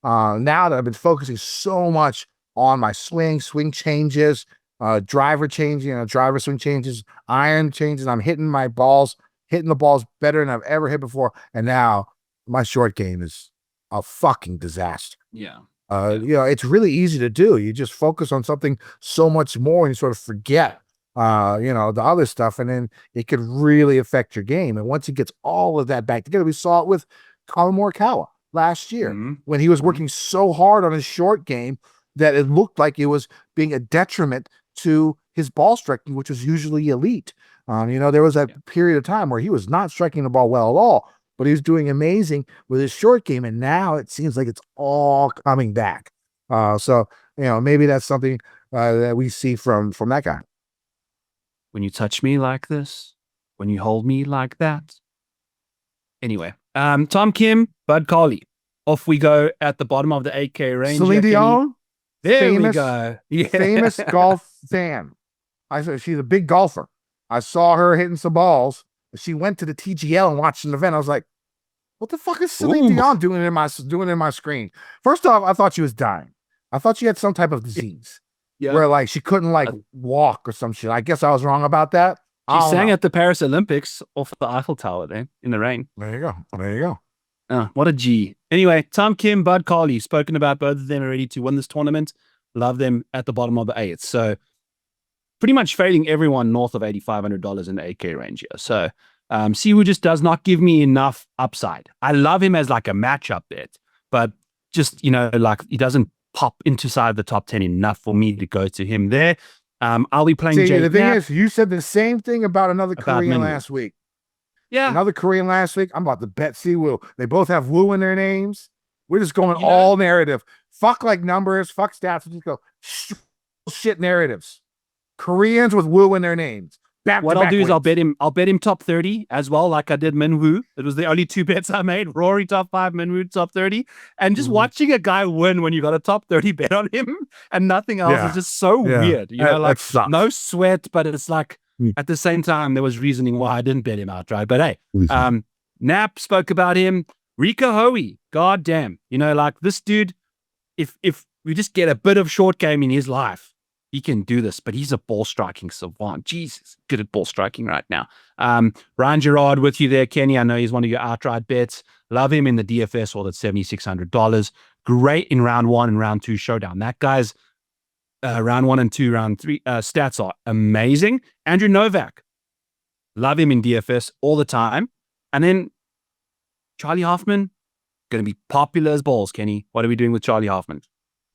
Now that I've been focusing so much on my swing changes, driver changing, driver swing changes, iron changes, I'm hitting the balls better than I've ever hit before. And now my short game is a fucking disaster. Yeah. It's really easy to do. You just focus on something so much more and you sort of forget, the other stuff. And then it could really affect your game. And once he gets all of that back together, we saw it with Colin Morikawa last year when he was working so hard on his short game that it looked like it was being a detriment to his ball striking, which was usually elite. There was that period of time where he was not striking the ball well at all, but he was doing amazing with his short game. And now it seems like it's all coming back. Maybe that's something that we see from that guy. When you touch me like this, when you hold me like that. Anyway, Tom Kim, Bud Carley. Off we go at the bottom of the 8K range. Celine Dion. There we go. Yeah. Famous golf fan. She's a big golfer. I saw her hitting some balls. She went to the TGL and watched an event. I was like, what the fuck is Celine Dion doing in my screen? First off, I thought she was dying. I thought she had some type of disease where like she couldn't like walk or some shit. I guess I was wrong about that. She sang at the Paris Olympics off the Eiffel Tower there in the rain. There you go. What a G. Anyway, Tom Kim, Bud Carley, spoken about both of them already to win this tournament. Love them at the bottom of the 8th. So pretty much fading everyone north of $8,500 in the 8K range here. So Siwoo just does not give me enough upside. I love him as like a matchup bet, but just, like he doesn't pop into side of the top 10 enough for me to go to him there. I'll be playing Jake. The thing is, you said the same thing about another Korean last week. Yeah. Another Korean last week. I'm about to bet Siwoo. They both have Woo in their names. We're just going all narrative. Fuck like numbers, fuck stats. We just go shit narratives. Koreans with Woo in their names. What I'll do is I'll bet him top 30 as well, like I did Minwoo. It was the only two bets I made. Rory top 5, Minwoo top 30. And just watching a guy win when you got a top 30 bet on him and nothing else is just so weird. Like no sweat, but it's like at the same time there was reasoning why I didn't bet him outright. But hey, Knapp spoke about him. Rico Hoey, goddamn. Like this dude, if we just get a bit of short game in his life, he can do this, but he's a ball striking savant. Jesus, good at ball striking right now. Ryan Gerard with you there, Kenny. I know he's one of your outright bets. Love him in the DFS all at $7,600. Great in round 1 and round 2 showdown. That guy's round 1 and 2, round 3 stats are amazing. Andrew Novak. Love him in DFS all the time. And then Charlie Hoffman, going to be popular as balls, Kenny. What are we doing with Charlie Hoffman?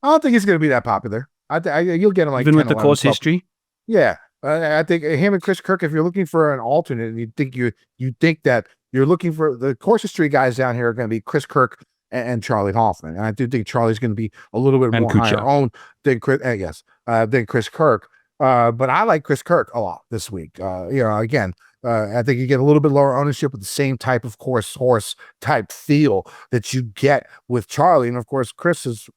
I don't think he's going to be that popular. You'll get him like even 10, with the course history. Yeah, I think him and Chris Kirk. If you're looking for an alternate, and you think that you're looking for the course history guys down here are going to be Chris Kirk and Charlie Hoffman, and I do think Charlie's going to be a little bit more higher owned than Chris. Than Chris Kirk. But I like Chris Kirk a lot this week. Again. I think you get a little bit lower ownership with the same type of horse type feel that you get with Charlie, and of course Chris is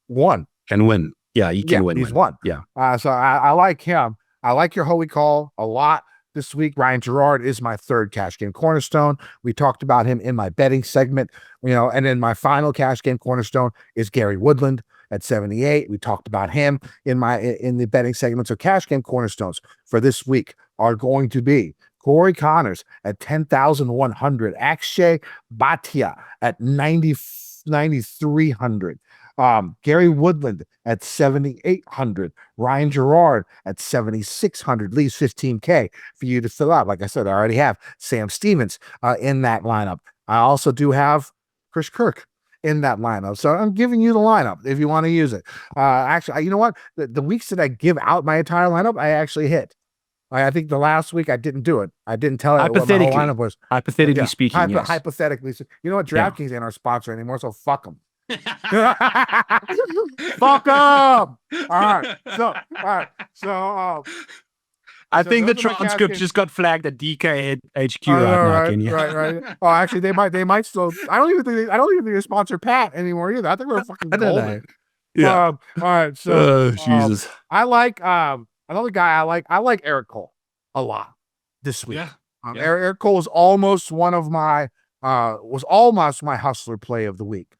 can win. Yeah, he can win. He's won. Yeah. So I like him. I like your Hoey call a lot this week. Ryan Gerard is my third cash game cornerstone. We talked about him in my betting segment, and then my final cash game cornerstone is Gary Woodland at 78. We talked about him in the betting segment. So cash game cornerstones for this week are going to be Corey Connors at 10,100, Akshay Bhatia at 9,300. Gary Woodland at 7,800, Ryan Gerard at 7,600, leaves 15K for you to fill out. Like I said, I already have Sam Stevens in that lineup. I also do have Chris Kirk in that lineup. So I'm giving you the lineup if you want to use it. Actually, you know what? The weeks that I give out my entire lineup, I actually hit. I think the last week I didn't do it. I didn't tell it what my whole lineup was. Hypothetically speaking, yes. Hypothetically. You know what? DraftKings ain't our sponsor anymore, so fuck them. Fuck them. All right. So I think the transcript just got flagged at DK HQ right now. Right. Oh, actually, they might still. I don't even think they sponsor Pat anymore either. I think we're fucking golden. Yeah. All right. So Jesus. I like another guy. I like Eric Cole a lot this week. Yeah. Eric Cole is almost my hustler play of the week.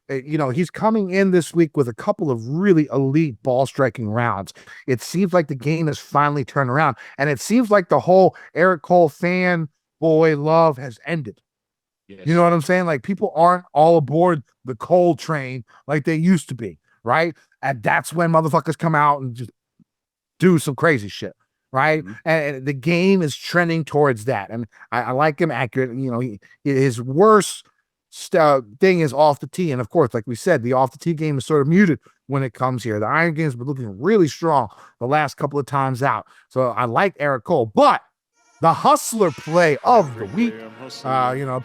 He's coming in this week with a couple of really elite ball striking rounds. It seems like the game has finally turned around, and it seems like the whole Eric Cole fanboy love has ended. Yes. You know what I'm saying? Like people aren't all aboard the coal train like they used to be, right? And that's when motherfuckers come out and just do some crazy shit, right? Mm-hmm. And the game is trending towards that. And I like him accurate. You know, his worst thing is off the tee. And of course, like we said, the off the tee game is sort of muted when it comes here. The iron game's been looking really strong the last couple of times out. So I like Eric Cole, but the hustler play of the week,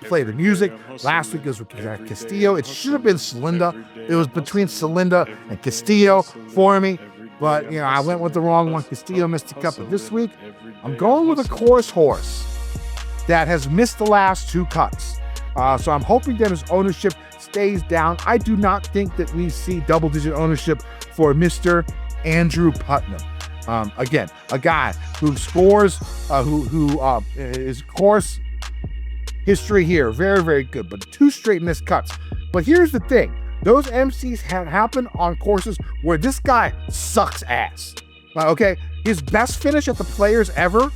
play the music. Last week was with Castillo. It should have been Celinda. It was between Celinda and Castillo for me. But, I went with the wrong one. Castillo missed the cut. But this week, I'm going with a course horse that has missed the last 2 cuts. So I'm hoping that his ownership stays down. I do not think that we see double-digit ownership for Mr. Andrew Putnam. Again, a guy who scores, his course history here, very, very good, but 2 straight missed cuts. But here's the thing. Those MCs have happened on courses where this guy sucks ass. Okay? His best finish at the Players ever,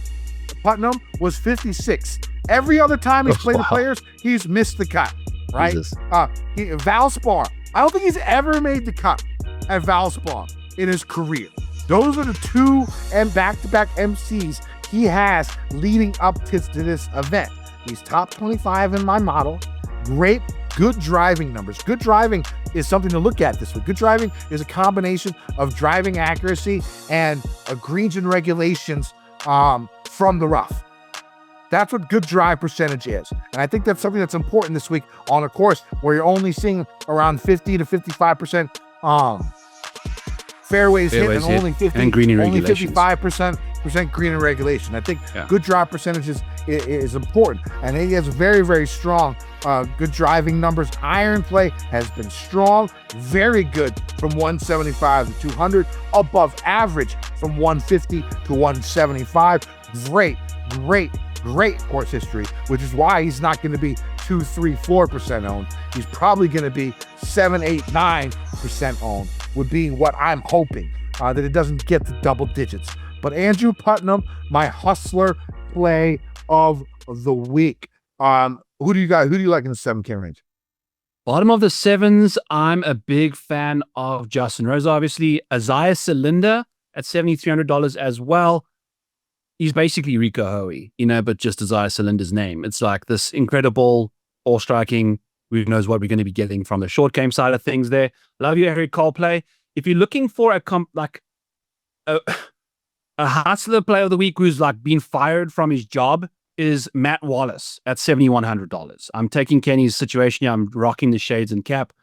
Putnam, was 56. Every other time he's played the Players, he's missed the cut, right? Valspar, I don't think he's ever made the cut at Valspar in his career. Those are the 2 back-to-back MCs he has leading up to this event. He's top 25 in my model. Great, good driving numbers. Good driving is something to look at this week. Good driving is a combination of driving accuracy and greens and regulations from the rough. That's what good drive percentage is. And I think that's something that's important this week on a course where you're only seeing around 50 to 55% fairways hit and only 50 and green and only regulations. 55% green and regulation. I think good drive percentages is important. And he has very, very strong good driving numbers. Iron play has been strong, very good from 175 to 200, above average from 150 to 175. Great course history, which is why he's not going to be 2, 3, 4% owned. He's probably going to be 7, 8, 9% owned, would be what I'm hoping, that it doesn't get to double digits. But Andrew Putnam, my hustler play of the week. Who do you like in the 7K range? Bottom of the 7s, I'm a big fan of Justin Rose, obviously. Isaiah Celinda at $7,300 as well. He's basically Rico Hoey, but just Isaiah Celinda's name. It's like this incredible ball striking. Who knows what we're going to be getting from the short game side of things there. Love you, Eric Cole play. If you're looking for a hustler play of the week who's been fired from his job, is Matt Wallace at $7,100. I'm taking Kenny's situation here. I'm rocking the shades and cap.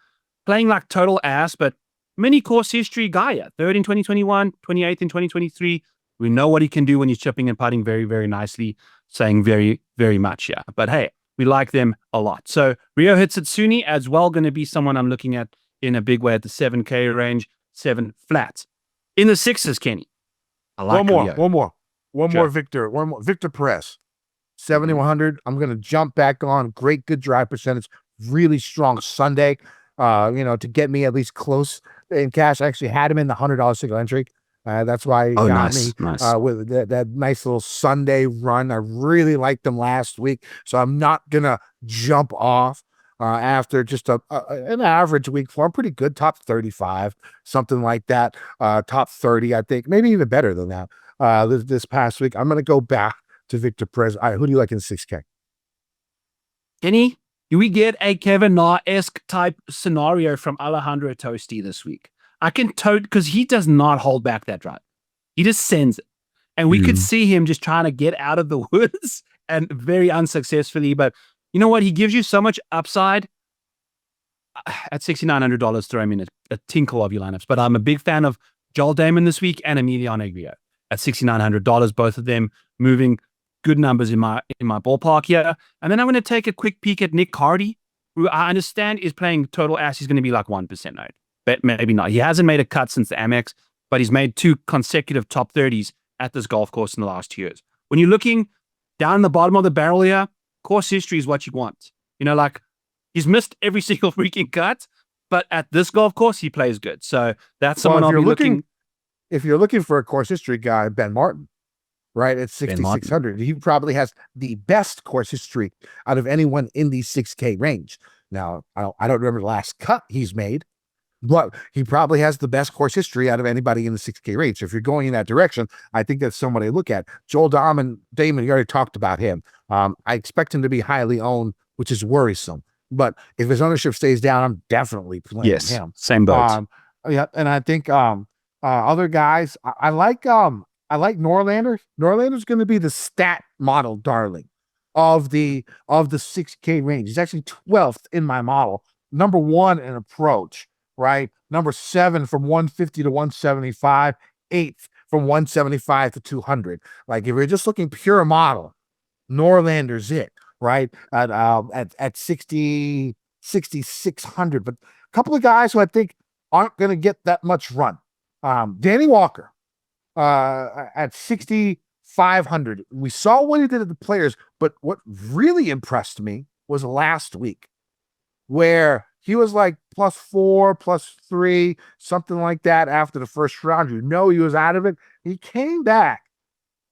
Playing total ass, but mini course history guy. 3rd in 2021, 28th in 2023. We know what he can do when he's chipping and putting very, very nicely, saying very, very much, yeah. But hey, we like them a lot. So Rio Hitsitsuni as well, going to be someone I'm looking at in a big way at the 7K range, 7 flats. In the 6s, Kenny, I like one more Victor Perez, 7,100. I'm going to jump back on. Great, good drive percentage. Really strong Sunday, to get me at least close in cash. I actually had him in the $100 single entry. That's why he got me with that nice little Sunday run. I really liked them last week, so I'm not going to jump off after just an average week for him. Pretty good, top 35, something like that. Top 30, I think, maybe even better than that this past week. I'm going to go back to Victor Perez. All right, who do you like in 6K? Kenny, do we get a Kevin Na-esque type scenario from Alejandro Tosti this week? I can tote, because he does not hold back that drive. He just sends it. And we could see him just trying to get out of the woods and very unsuccessfully. But you know what? He gives you so much upside. At $6,900, throw him in a tinkle of your lineups. But I'm a big fan of Joel Damon this week and Emiliano Grillo at $6,900. Both of them moving good numbers in my ballpark here. And then I'm going to take a quick peek at Nick Hardy, who I understand is playing total ass. He's going to be 1% owned. But maybe not. He hasn't made a cut since the Amex, but he's made 2 consecutive top 30s at this golf course in the last 2 years. When you're looking down the bottom of the barrel here, course history is what you want. He's missed every single freaking cut, but at this golf course, he plays good. So that's someone I'll be looking. If you're looking for a course history guy, Ben Martin. right, at 6,600. He probably has the best course history out of anyone in the 6K range. Now, I don't remember the last cut he's made, but he probably has the best course history out of anybody in the 6K range. So if you're going in that direction, I think that's somebody to look at. Joel Damon, you already talked about him. I expect him to be highly owned, which is worrisome. But if his ownership stays down, I'm definitely playing him. Same boat. Yeah, and I think other guys, I like Norlander. Norlander's going to be the stat model darling of the 6K range. He's actually 12th in my model, number 1 in approach, right? Number 7 from 150 to 175, 8th from 175 to 200. Like, if you're just looking pure model, Norlander's it, right? At 6,600. But a couple of guys who I think aren't going to get that much run. Danny Walker at 6,500. We saw what he did at the Players, but what really impressed me was last week, where he was like +4, +3, something like that after the first round. You know he was out of it. He came back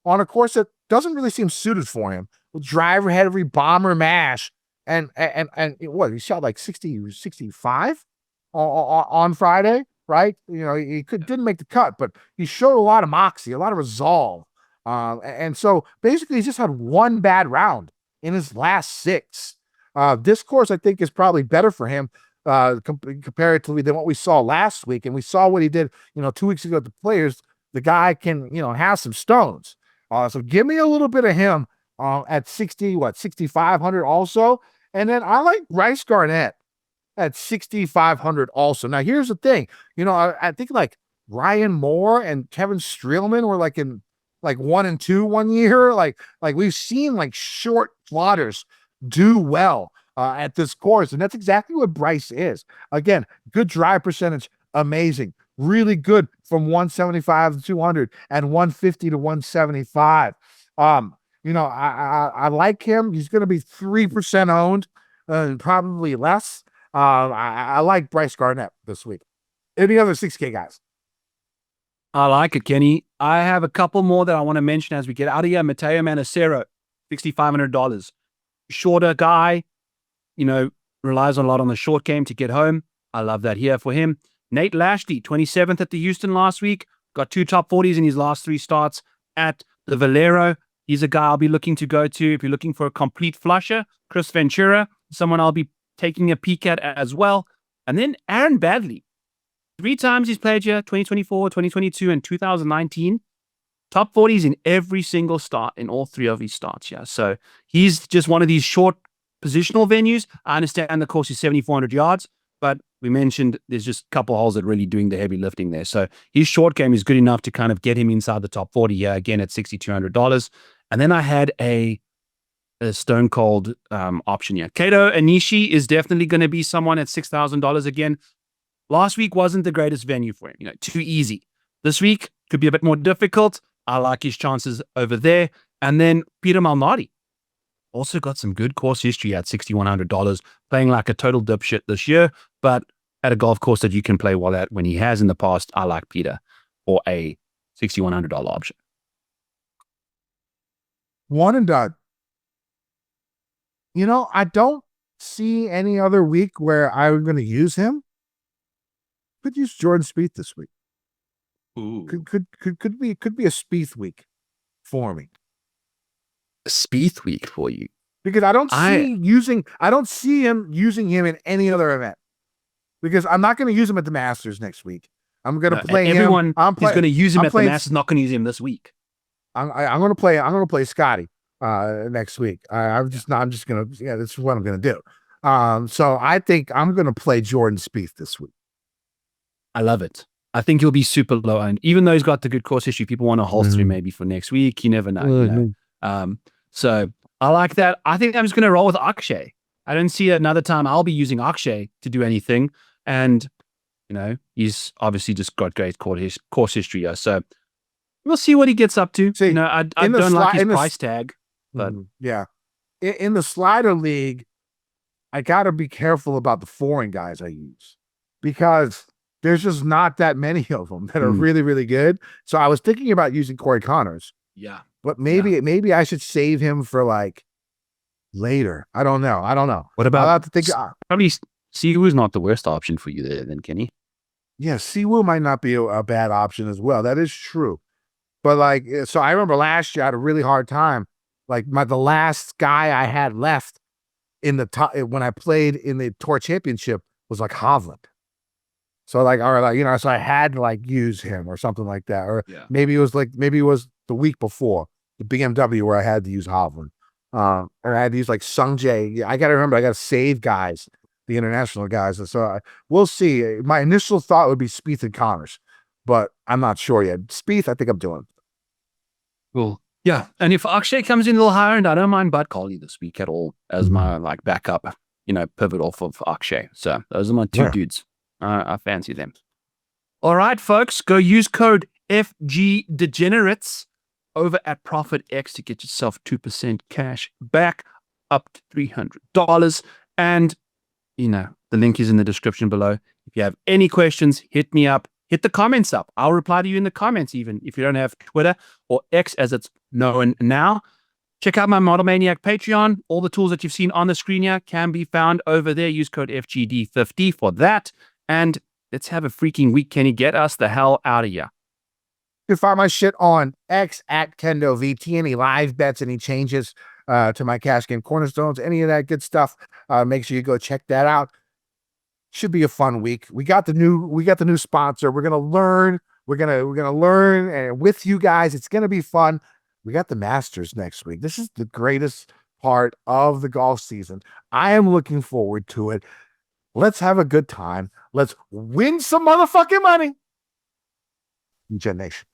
on a course that doesn't really seem suited for him, with driver heavy, bomber mash, and what, he shot like 60, 65 on Friday, right? You know, he didn't make the cut, but he showed a lot of moxie, a lot of resolve. And so basically he's just had one bad round in his last 6. This course, I think, is probably better for him comparatively than what we saw last week. And we saw what he did, 2 weeks ago at the Players. The guy can, have some stones. So give me a little bit of him at 6,500 also. And then I like Bryce Garnett at 6,500 also. Now, here's the thing. I think like Ryan Moore and Kevin Streelman were like in like 1 and 2 one year. Like we've seen like short plotters do well at this course. And that's exactly what Bryce is. Again, good drive percentage, amazing. Really good from 175 to 200 and 150 to 175. I like him. He's going to be 3% owned, probably less. I like Bryce Garnett this week. Any other 6K guys? I like it, Kenny. I have a couple more that I want to mention as we get out of here. Matteo Manacero, $6,500. Shorter guy, relies a lot on the short game to get home. I love that here for him. Nate Lashley, 27th at the Houston last week. Got 2 top 40s in his last 3 starts at the Valero. He's a guy I'll be looking to go to if you're looking for a complete flusher. Chris Ventura, someone I'll be taking a peek at as well. And then Aaron Badley. 3 times he's played here, 2024, 2022, and 2019. Top 40s in every single start in all 3 of his starts. Yeah. So he's just one of these short positional venues. I understand the course is 7,400 yards, but we mentioned there's just a couple holes that are really doing the heavy lifting there. So his short game is good enough to kind of get him inside the top 40 here, again at $6,200. And then I had a stone cold option here. Kato Anishi is definitely going to be someone at $6,000 again. Last week wasn't the greatest venue for him, too easy. This week could be a bit more difficult. I like his chances over there. And then Peter Malnati also got some good course history at $6,100, playing like a total dipshit this year, but at a golf course that you can play well at when he has in the past. I like Peter for a $6,100 option. One and done. I don't see any other week where I'm going to use him. Could use Jordan Spieth this week. Ooh. Could be a Spieth week for me. A Spieth week for you, because I don't see him using him in any other event. Because I'm not going to use him at the Masters next week. I'm going to play him. Everyone is going to use him at the Masters. Not going to use him this week. I'm going to play Scottie next week. This is what I'm going to do. So I think I'm going to play Jordan Spieth this week. I love it. I think he'll be super low owned, even though he's got the good course history. People want to holster him maybe for next week. You never know. So I like that. I think I'm just going to roll with Akshay. I don't see another time I'll be using Akshay to do anything. And, he's obviously just got great course history here. So we'll see what he gets up to. See, I don't like his price tag. But yeah. In the slider league, I got to be careful about the foreign guys I use, because there's just not that many of them that are really, really good. So I was thinking about using Corey Connors. Yeah. but maybe I should save him for like later. I don't know. What about I'll have to think. probably Siwoo's not the worst option for you there, then, Kenny. Yeah, Siwoo might not be a bad option as well. That is true. But like, so I remember last year I had a really hard time. Like the last guy I had left in the top when I played in the Tour Championship was like Hovland. So like, all right, like, you know, so I had to like use him or something like that. Or maybe it was the week before the BMW where I had to use Hovland. And I had to use like Sung Jae. I got to remember, I got to save guys, the international guys. And so we'll see. My initial thought would be Spieth and Connors, but I'm not sure yet. Spieth, I think I'm doing. Cool. Yeah. And if Akshay comes in a little higher, and I don't mind Bud Collie this week at all as my like backup, you know, pivot off of Akshay. So those are my two dudes. I fancy them. All right, folks, go use code FG Degenerates over at ProphetX to get yourself 2% cash back up to $300. And, you know, the link is in the description below. If you have any questions, hit me up. Hit the comments up. I'll reply to you in the comments, even if you don't have Twitter or X as it's known now. Check out my Model Maniac Patreon. All the tools that you've seen on the screen here can be found over there. Use code FGD50 for that. And let's have a freaking week, Kenny. Get us the hell out of here. You can find my shit on X at Kendo VT. Any live bets, any changes to my cash game cornerstones, any of that good stuff. Make sure you go check that out. Should be a fun week. We got the new sponsor. We're gonna learn. We're gonna learn, and with you guys, it's gonna be fun. We got the Masters next week. This is the greatest part of the golf season. I am looking forward to it. Let's have a good time. Let's win some motherfucking money. Gen Nation.